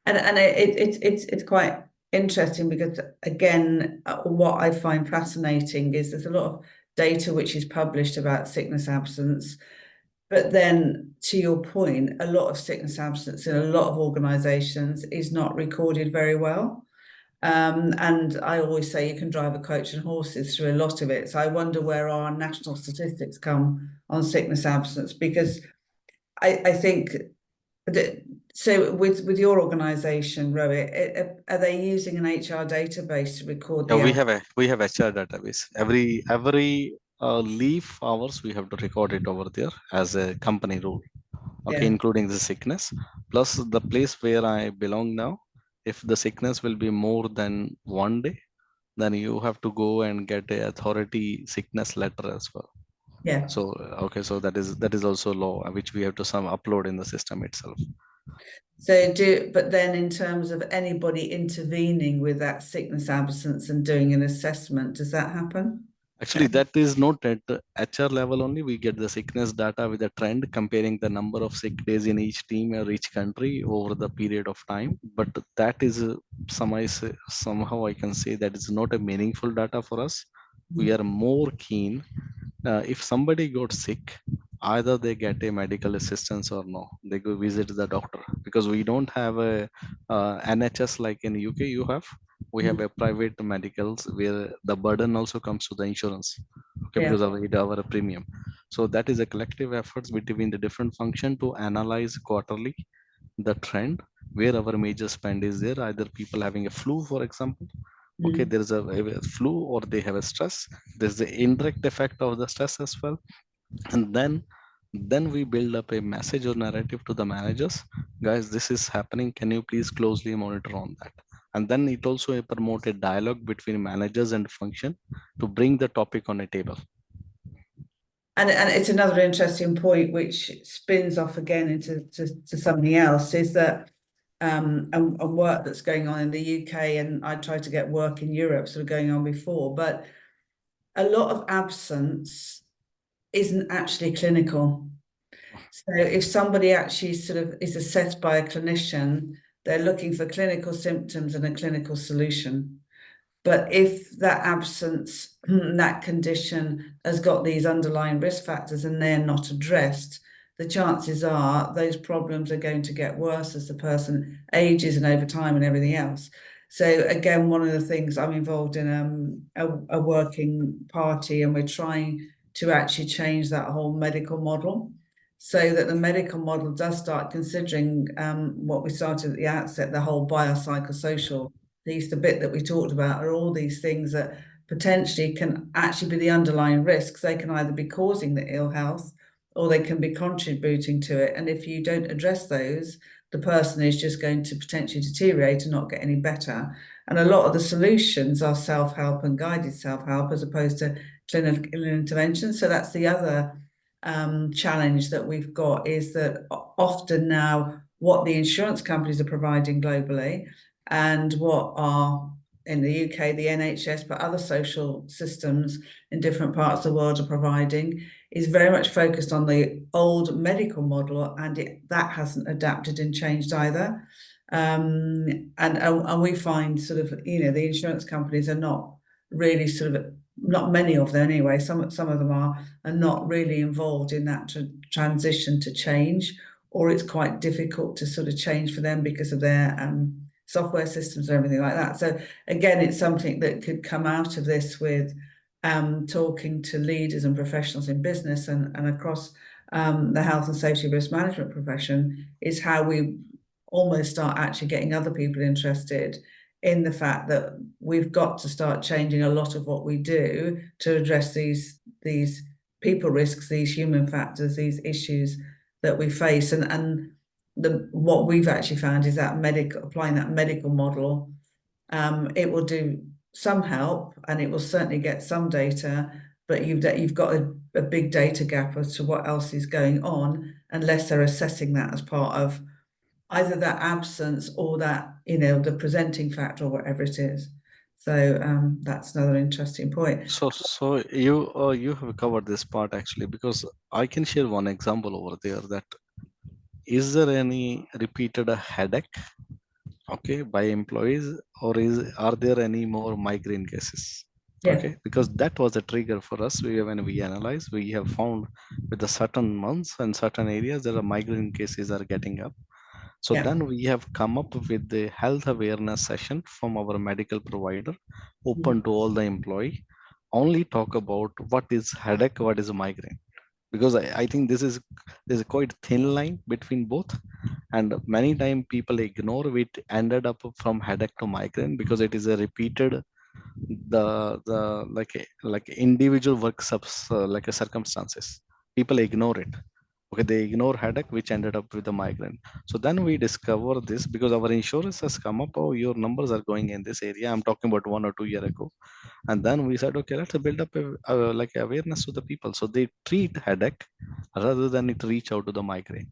And it's quite interesting because, again, what I find fascinating is there's a lot of data which is published about sickness absence, but then, to your point, a lot of sickness absence in a lot of organisations is not recorded very well. And I always say you can drive a coach and horses through a lot of it. So I wonder where our national statistics come on sickness absence, because I think that, so with your organisation, Rohit, are they using an HR database to record Yeah, the? we have HR database. Every leave hours we have to record it over there as a company rule. Okay, including the sickness, plus the place where I belong now. If the sickness will be more than 1 day, then you have to go and get a authority sickness letter as well. Yeah. So okay, so that is also law which we have to upload in the system itself. So but then in terms of anybody intervening with that sickness absence and doing an assessment, does that happen? Actually, that is not at the HR level only. We get the sickness data with the trend comparing the number of sick days in each team or each country over the period of time. But that is somehow I can say that is not a meaningful data for us. We are more keen if somebody got sick, either they get a medical assistance or no, they go visit the doctor because we don't have a NHS like in UK. You have we have a private medicals where the burden also comes to the insurance, okay, Yeah. because of our premium. So that is a collective efforts between the different function to analyze quarterly the trend where our major spend is there. Either people having a flu, for example, okay, there is a flu or they have a stress. There's the indirect effect of the stress as well, and then we build up a message or narrative to the managers, guys, this is happening, can you please closely monitor on that. And then it also promote a dialogue between managers and function to bring the topic on a table. And it's another interesting point which spins off again into to something else, is that and work that's going on in the UK, and I tried to get work in Europe sort of going on before, but a lot of absence isn't actually clinical. So if somebody actually sort of is assessed by a clinician, they're looking for clinical symptoms and a clinical solution. But if that absence, that condition has got these underlying risk factors and they're not addressed, the chances are those problems are going to get worse as the person ages and over time and everything else. So again, one of the things, I'm involved in a working party, and we're trying to actually change that whole medical model so that the medical model does start considering what we started at the outset, the whole biopsychosocial piece. The bit that we talked about are all these things that potentially can actually be the underlying risks. They can either be causing the ill health or they can be contributing to it. And if you don't address those, the person is just going to potentially deteriorate and not get any better. And a lot of the solutions are self-help and guided self-help as opposed to clinical intervention. So that's the other challenge that we've got, is that often now what the insurance companies are providing globally and what are in the UK, the NHS, but other social systems in different parts of the world are providing, is very much focused on the old medical model, and that hasn't adapted and changed either. And we find sort of, the insurance companies are not really sort of, not many of them anyway, some of them are not really involved in that transition to change, or it's quite difficult to sort of change for them because of their software systems and everything like that. So again, it's something that could come out of this with talking to leaders and professionals in business and across the health and safety risk management profession, is how we almost start actually getting other people interested in the fact that we've got to start changing a lot of what we do to address these people risks, these human factors, these issues that we face. And what we've actually found is that applying that medical model, it will do some help and it will certainly get some data, but you've got a big data gap as to what else is going on unless they're assessing that as part of either that absence or that, the presenting factor or whatever it is. So that's another interesting point. So you have covered this part actually, because I can share one example over there. That is there any repeated headache, okay, by employees, or are there any more migraine cases? Yeah. Okay, because that was a trigger for us. When we analyze, we have found with the certain months and certain areas there are migraine cases are getting up. So Yeah. then we have come up with the health awareness session from our medical provider, open to all the employee, only talk about what is headache, what is migraine, because I think there's a quite thin line between both, and many time people ignore it, ended up from headache to migraine because it is a repeated the like individual work like a circumstances, people ignore it. Okay, they ignore headache, which ended up with a migraine. So then we discover this because our insurance has come up, oh, your numbers are going in this area. I'm talking about 1 or 2 year ago. And then we said, okay, let's build up like awareness to the people, so they treat headache rather than it reach out to the migraine.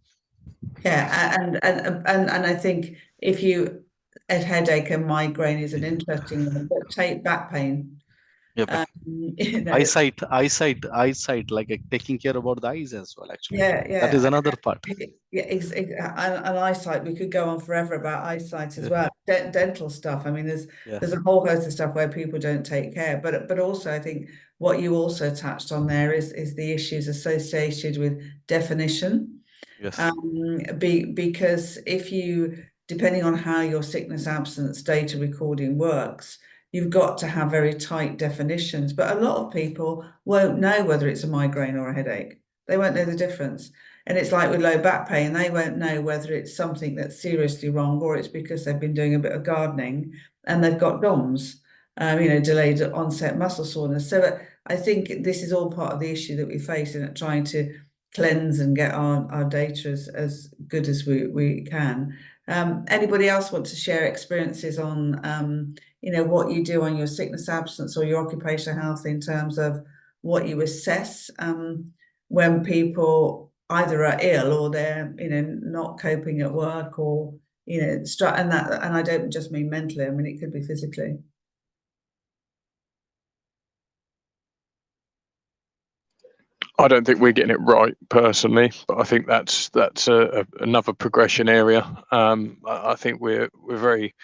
Yeah, and I think if you a headache and migraine is an interesting one, but take back pain. Yep. You know, eyesight, like taking care about the eyes as well, actually. yeah, That is yeah. another part. Yeah, and eyesight, we could go on forever about eyesight as Yeah. well. Dental stuff. I mean, Yeah. there's a whole host of stuff where people don't take care. But also, I think what you also touched on there is the issues associated with definition. Yes. Because if you, depending on how your sickness absence data recording works, you've got to have very tight definitions. But a lot of people won't know whether it's a migraine or a headache. They won't know the difference. And it's like with low back pain, they won't know whether it's something that's seriously wrong or it's because they've been doing a bit of gardening and they've got DOMS, delayed onset muscle soreness. So I think this is all part of the issue that we face in trying to cleanse and get our data as good as we can. Anybody else want to share experiences on what you do on your sickness absence or your occupational health in terms of what you assess when people either are ill or they're not coping at work or and I don't just mean mentally, I mean it could be physically. I don't think we're getting it right personally, but I think that's another progression area. I think we're very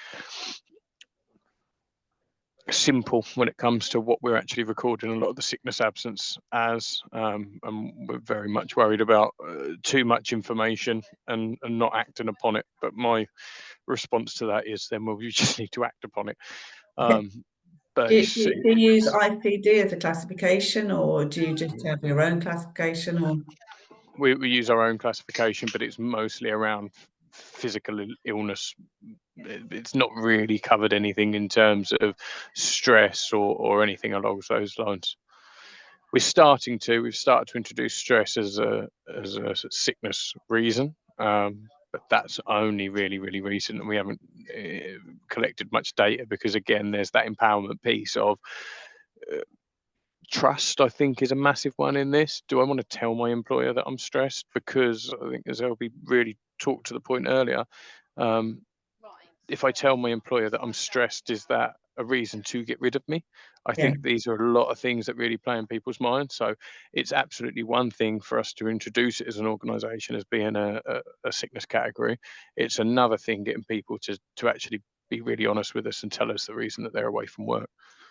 simple when it comes to what we're actually recording a lot of the sickness absence as, and we're very much worried about too much information and not acting upon it. But my response to that is then, well, you just need to act upon it. But do you use IPD as a classification, or do you just have your own classification? Or we use our own classification, but it's mostly around physical illness. It's not really covered anything in terms of stress or anything along those lines. We've started to introduce stress as a sickness reason, but that's only really recent, and we haven't collected much data because again, there's that empowerment piece of trust. I think is a massive one in this. Do I want to tell my employer that I'm stressed? Because I think, as LB really talked to the point earlier, if I tell my employer that I'm stressed, is that a reason to get rid of me? I think these are a lot of things that really play in people's minds. So it's absolutely one thing for us to introduce it as an organisation as being a sickness category. It's another thing getting people to actually be really honest with us and tell us the reason that they're away from work.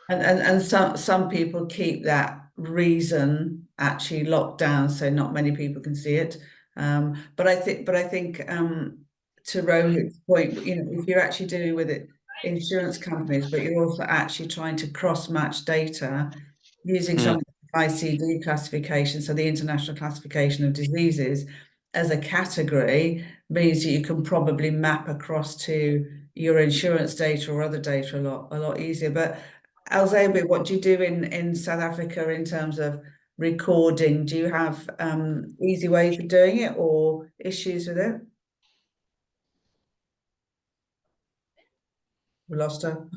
and some people keep that reason actually locked down, so not many people can see it. But I think to Rohit's point, if you're actually dealing with it, insurance companies, but you're also actually trying to cross-match data using some of the ICD classification, so the International Classification of Diseases, as a category, means that you can probably map across to your insurance data or other data a lot easier. But Alzebe, what do you do in South Africa in terms of recording? Do you have easy ways of doing it or issues with it? We lost her.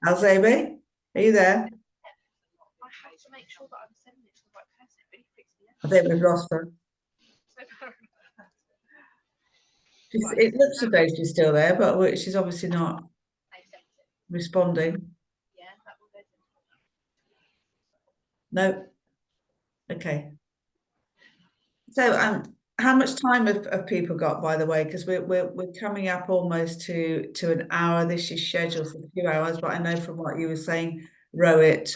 Alzebe, are you there? I think we've lost her. It looks as though she's still there, but she's obviously not responding. No. Okay. So how much time have people got, by the way? Because we're coming up almost to an hour. This is scheduled for 2 hours, but I know from what you were saying, Rohit,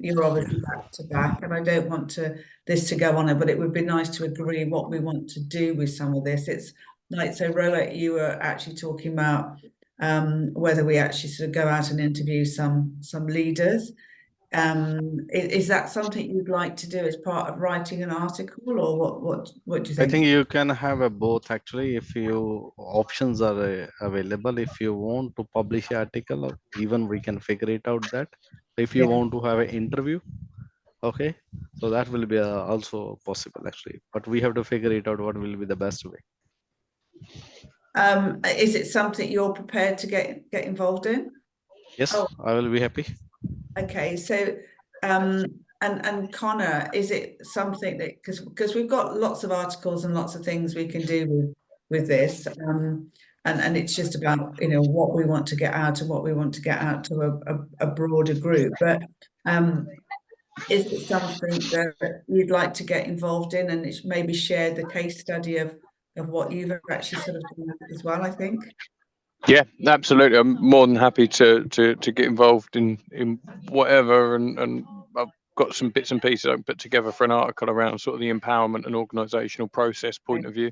you're obviously back to back, and I don't want this to go on, but it would be nice to agree what we want to do with some of this. It's like, so Rohit, you were actually talking about whether we actually sort of go out and interview some leaders. Is that something you'd like to do as part of writing an article, or what do you I think? think you can have a both actually if you options are available. If you want to publish an article, or even we can figure it out that if you want to have an interview, okay, so that will be also possible actually, but we have to figure it out what will be the best way. Is it something you're prepared to get involved in? Yes, I will be happy. Okay, so and Connor, is it something that because we've got lots of articles and lots of things we can do with this, and it's just about, you know, what we want to get out and what we want to get out to a broader group. But is it something that you'd like to get involved in, and it's maybe share the case study of what you've actually sort of done as well, I think? Yeah, absolutely. I'm more than happy to get involved in whatever, and I've got some bits and pieces I can put together for an article around sort of the empowerment and organisational process point of view.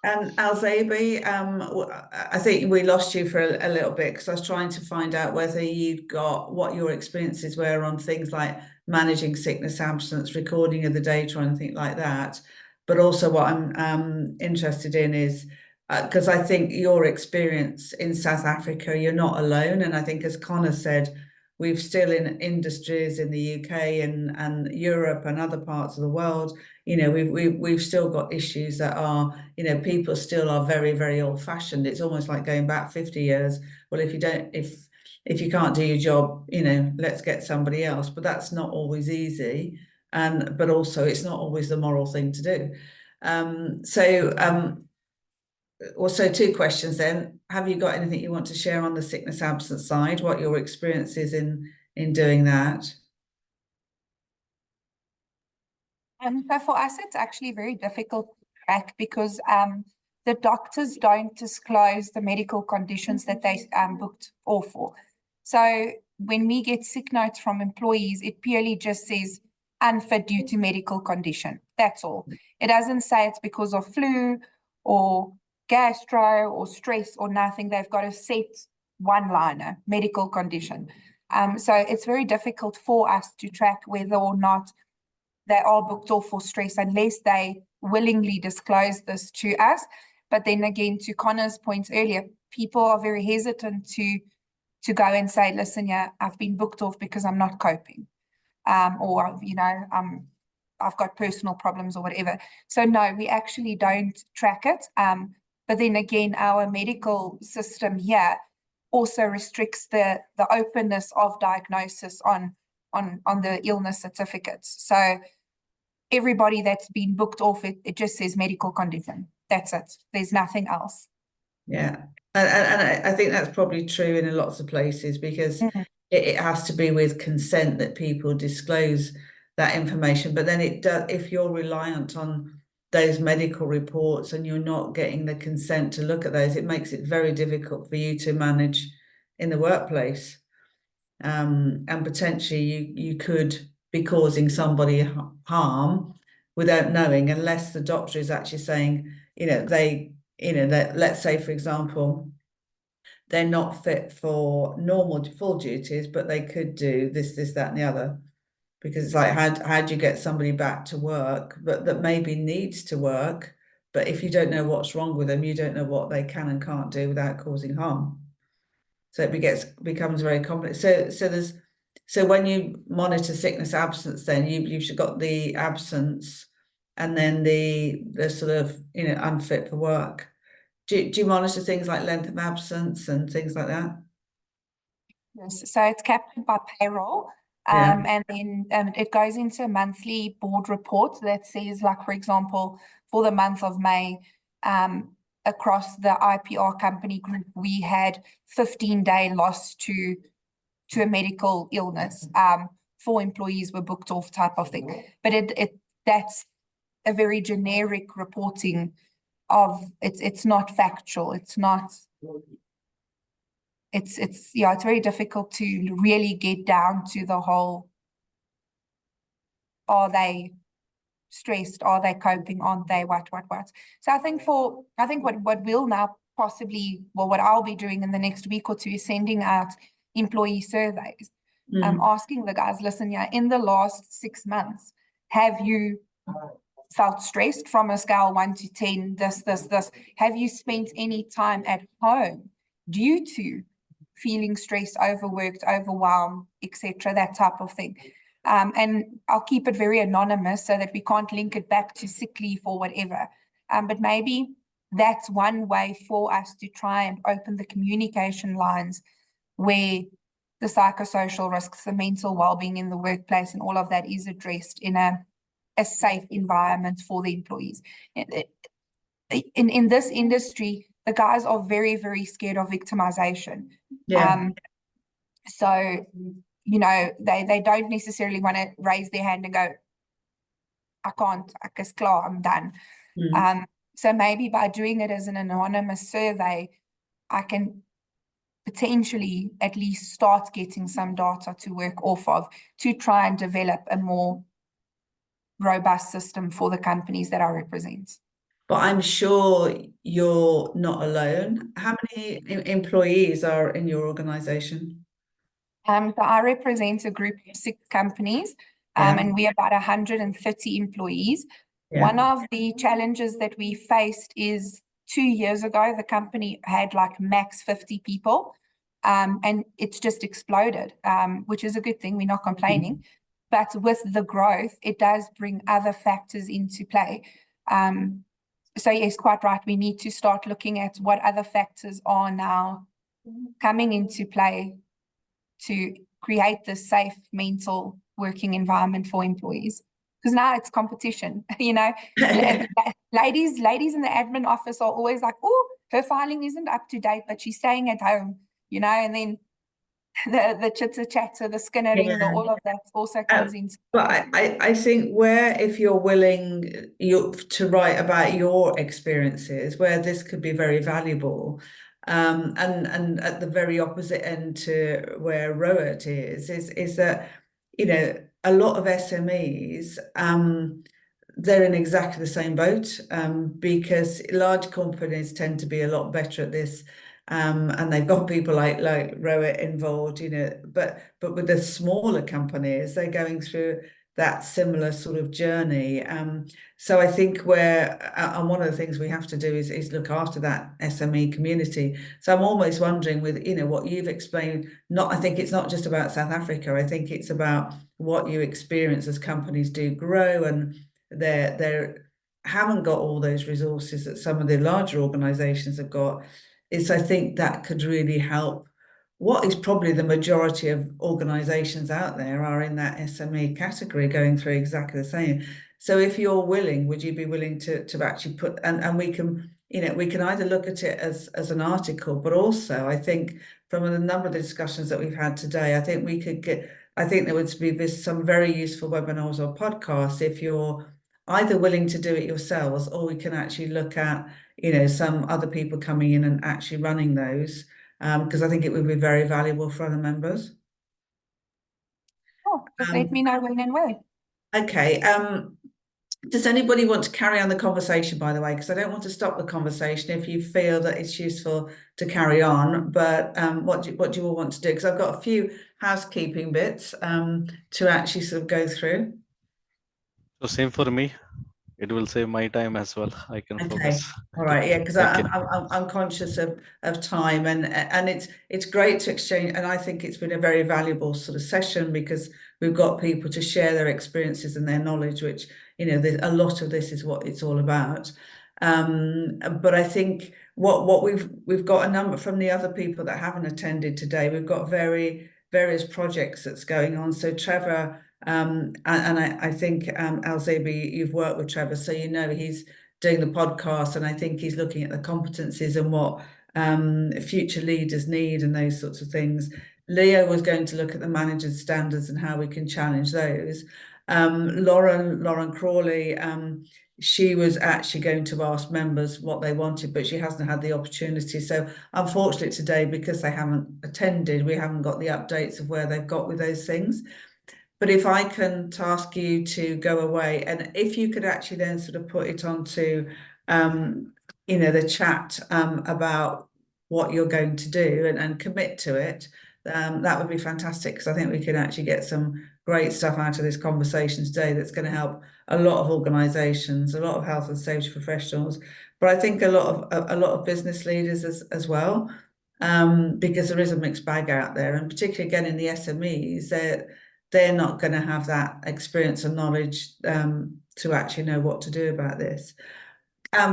And Alzabi, I think we lost you for a little bit because I was trying to find out whether you'd got what your experiences were on things like managing sickness absence, recording of the data, and things like that. But also, what I'm interested in is because I think your experience in South Africa, you're not alone, and I think, as Connor said, we've still in industries in the UK and Europe and other parts of the world, you know, we've still got issues that are, you know, people still are very, very old fashioned. It's almost like going back 50 years. Well, if you can't do your job, you know, let's get somebody else. But that's not always easy. But also it's not always the moral thing to do. Also, two questions then. Have you got anything you want to share on the sickness absence side? What your experience is in doing that? So for us, it's actually very difficult to track because the doctors don't disclose the medical conditions that they booked off for. So when we get sick notes from employees, it purely just says unfit due to medical condition. That's all. It doesn't say it's because of flu or gastro or stress or nothing. They've got a set one-liner, medical condition. So it's very difficult for us to track whether or not they are booked off for stress unless they willingly disclose this to us. But then again, to Connor's point earlier, people are very hesitant to go and say, listen, yeah, I've been booked off because I'm not coping. Or, you know, I've got personal problems or whatever. So no, we actually don't track it. But then again, our medical system here also restricts the openness of diagnosis on the illness certificates. So everybody that's been booked off, it just says medical condition. That's it. There's nothing else. Yeah. And I think that's probably true in lots of places because it has to be with consent that people disclose that information. But then it does, if you're reliant on those medical reports and you're not getting the consent to look at those, it makes it very difficult for you to manage in the workplace. And potentially you could be causing somebody harm without knowing, unless the doctor is actually saying, you know, that, let's say, for example, they're not fit for normal full duties, but they could do this, that, and the other. Because it's like, how do you get somebody back to work, but that maybe needs to work, but if you don't know what's wrong with them, you don't know what they can and can't do without causing harm. So it becomes very complex. So when you monitor sickness absence, then you've got the absence, and then the sort of, you know, unfit for work. Do you monitor things like length of absence and things like that? Yes, so it's captured by payroll. Yeah. And then it goes into a monthly board report that says, like, for example, for the month of May, across the IPR company group, we had 15-day loss to a medical illness. 4 employees were booked off, type of thing. But that's a very generic reporting of it's not factual. It's not. It's very difficult to really get down to the whole, are they stressed, are they coping, aren't they, what. So I think what we'll now possibly, well, what I'll be doing in the next week or two is sending out employee surveys, asking the guys, listen, yeah, in the last 6 months, have you felt stressed from a scale 1 to 10, this, have you spent any time at home due to feeling stressed, overworked, overwhelmed, etc., that type of thing. And I'll keep it very anonymous so that we can't link it back to sick leave or whatever. But maybe that's one way for us to try and open the communication lines where the psychosocial risks, the mental well-being in the workplace and all of that is addressed in a safe environment for the employees. In this industry, the guys are very, very scared of victimization. Yeah. So, you know, they don't necessarily want to raise their hand and go, I can't, ek is klaar, I'm done. So maybe by doing it as an anonymous survey, I can potentially at least start getting some data to work off of to try and develop a more robust system for the companies that I represent. But I'm sure you're not alone. How many employees are in your organization? So I represent a group of 6 companies, and we're about 130 employees. One of the challenges that we faced is 2 years ago, the company had like max 50 people, and it's just exploded, which is a good thing. We're not complaining. But with the growth, it does bring other factors into play. So yes, quite right. We need to start looking at what other factors are now coming into play to create this safe mental working environment for employees. Because now it's competition, you know. ladies in the admin office are always like, oh, her filing isn't up to date, but she's staying at home, you know, and then the chitter chatter, the skinnering, all of that also comes into. But I think where, if you're willing to write about your experiences, where this could be very valuable, and at the very opposite end to where Roat is that, you know, a lot of SMEs, they're in exactly the same boat, because large companies tend to be a lot better at this. And they've got people like Roat involved, you know, but with the smaller companies, they're going through that similar sort of journey. So I think and one of the things we have to do is look after that SME community. So I'm almost wondering, with, you know, what you've explained, I think it's not just about South Africa. I think it's about what you experience as companies do grow, and they haven't got all those resources that some of the larger organizations have got. I think that could really help. What is probably the majority of organizations out there are in that SME category, going through exactly the same. So if you're willing, would you be willing to actually put, and we can, you know, we can either look at it as an article, but also I think from a number of the discussions that we've had today, I think there would be some very useful webinars or podcasts if you're either willing to do it yourselves, or we can actually look at, you know, some other people coming in and actually running those, because I think it would be very valuable for other members. Oh, just let me know when and where. Okay. Does anybody want to carry on the conversation, by the way? Because I don't want to stop the conversation if you feel that it's useful to carry on. But what do you all want to do? Because I've got a few housekeeping bits to actually sort of go through. So same for me. It will save my time as well. I can focus. All right, yeah, because Thank you. I'm conscious of time, and it's great to exchange, and I think it's been a very valuable sort of session because we've got people to share their experiences and their knowledge, which, you know, a lot of this is what it's all about. But I think what we've got a number from the other people that haven't attended today. We've got various projects that's going on. So Trevor. And I think Alzabi, you've worked with Trevor, so you know he's doing the podcast, and I think he's looking at the competencies and what future leaders need and those sorts of things. Leo was going to look at the manager's standards and how we can challenge those. Lauren Crawley, she was actually going to ask members what they wanted, but she hasn't had the opportunity. So unfortunately today, because they haven't attended, we haven't got the updates of where they've got with those things. But if I can task you to go away, and if you could actually then sort of put it onto, you know, the chat about what you're going to do and commit to it, that would be fantastic, because I think we can actually get some great stuff out of this conversation today that's going to help a lot of organisations, a lot of health and safety professionals, but I think a lot of business leaders as well, because there is a mixed bag out there, and particularly again in the SMEs, they're not going to have that experience and knowledge to actually know what to do about this.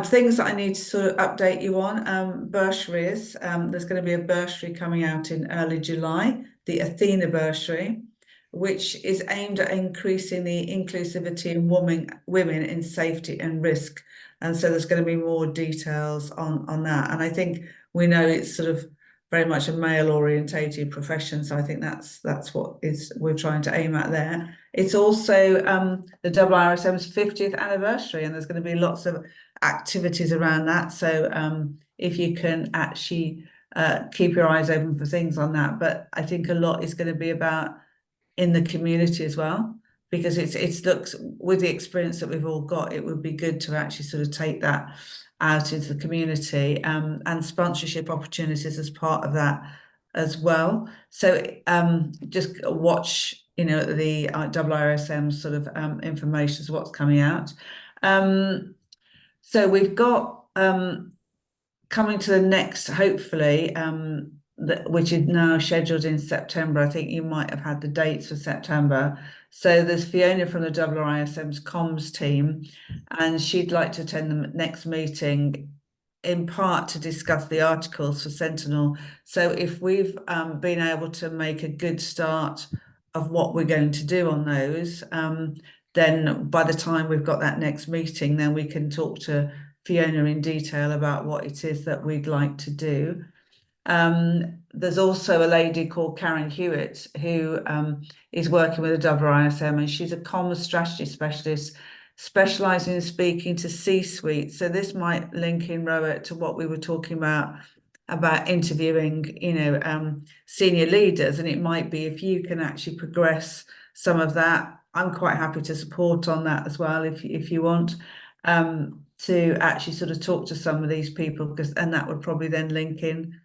Things that I need to sort of update you on, bursaries. There's going to be a bursary coming out in early July, the Athena bursary, which is aimed at increasing the inclusivity in women in safety and risk And so there's going to be more details on that. And I think we know it's sort of very much a male orientated profession. So I think that's what we're trying to aim at there. It's also the IIRSM's 50th anniversary, and there's going to be lots of activities around that. So if you can actually keep your eyes open for things on that. But I think a lot is going to be about in the community as well, because it looks, with the experience that we've all got, it would be good to actually sort of take that out into the community, and sponsorship opportunities as part of that as well. So just watch, the IIRSM sort of information is what's coming out. So we've got coming to the next, hopefully, which is now scheduled in September. I think you might have had the dates for September. So there's Fiona from the IIRSM's comms team, and she'd like to attend the next meeting in part to discuss the articles for Sentinel. So if we've been able to make a good start of what we're going to do on those, then by the time we've got that next meeting, then we can talk to Fiona in detail about what it is that we'd like to do. There's also a lady called Karen Hewitt who is working with the IIRSM, and she's a comms strategy specialist specialising in speaking to C-suite. So this might link in, Rohit, to what we were talking about interviewing, senior leaders, and it might be if you can actually progress some of that. I'm quite happy to support on that as well if you want. To actually sort of talk to some of these people, and that would probably then link in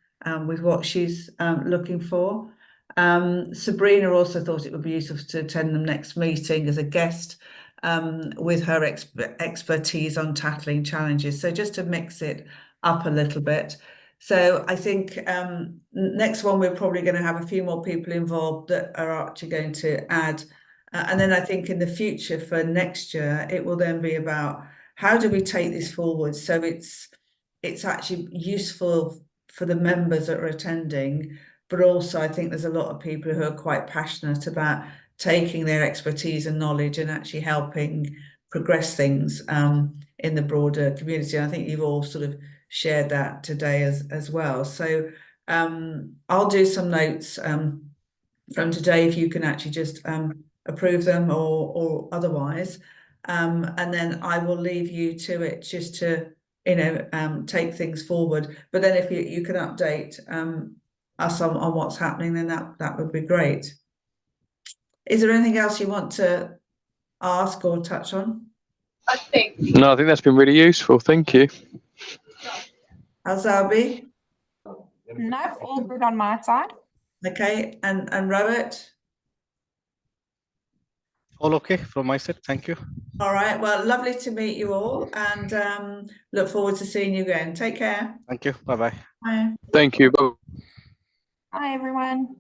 with what she's looking for. Sabrina also thought it would be useful to attend the next meeting as a guest with her expertise on tackling challenges. So just to mix it up a little bit. So I think next one, we're probably going to have a few more people involved that are actually going to add. And then I think in the future for next year, it will then be about how do we take this forward so it's actually useful for the members that are attending, but also I think there's a lot of people who are quite passionate about taking their expertise and knowledge and actually helping progress things in the broader community. I think you've all sort of shared that today as well. So I'll do some notes from today if you can actually just approve them or otherwise. And then I will leave you to it just to, take things forward. But then if you can update us on what's happening, then that would be great. Is there anything else you want to ask or touch on? No, I think that's been really useful. Thank you. Alzabi? Nope, all good on my side. Okay, and Robert? All okay from my side. Thank you. All right, well, lovely to meet you all, and look forward to seeing you again. Take care. Thank you. Bye-bye. Bye. Thank you. Hi, everyone.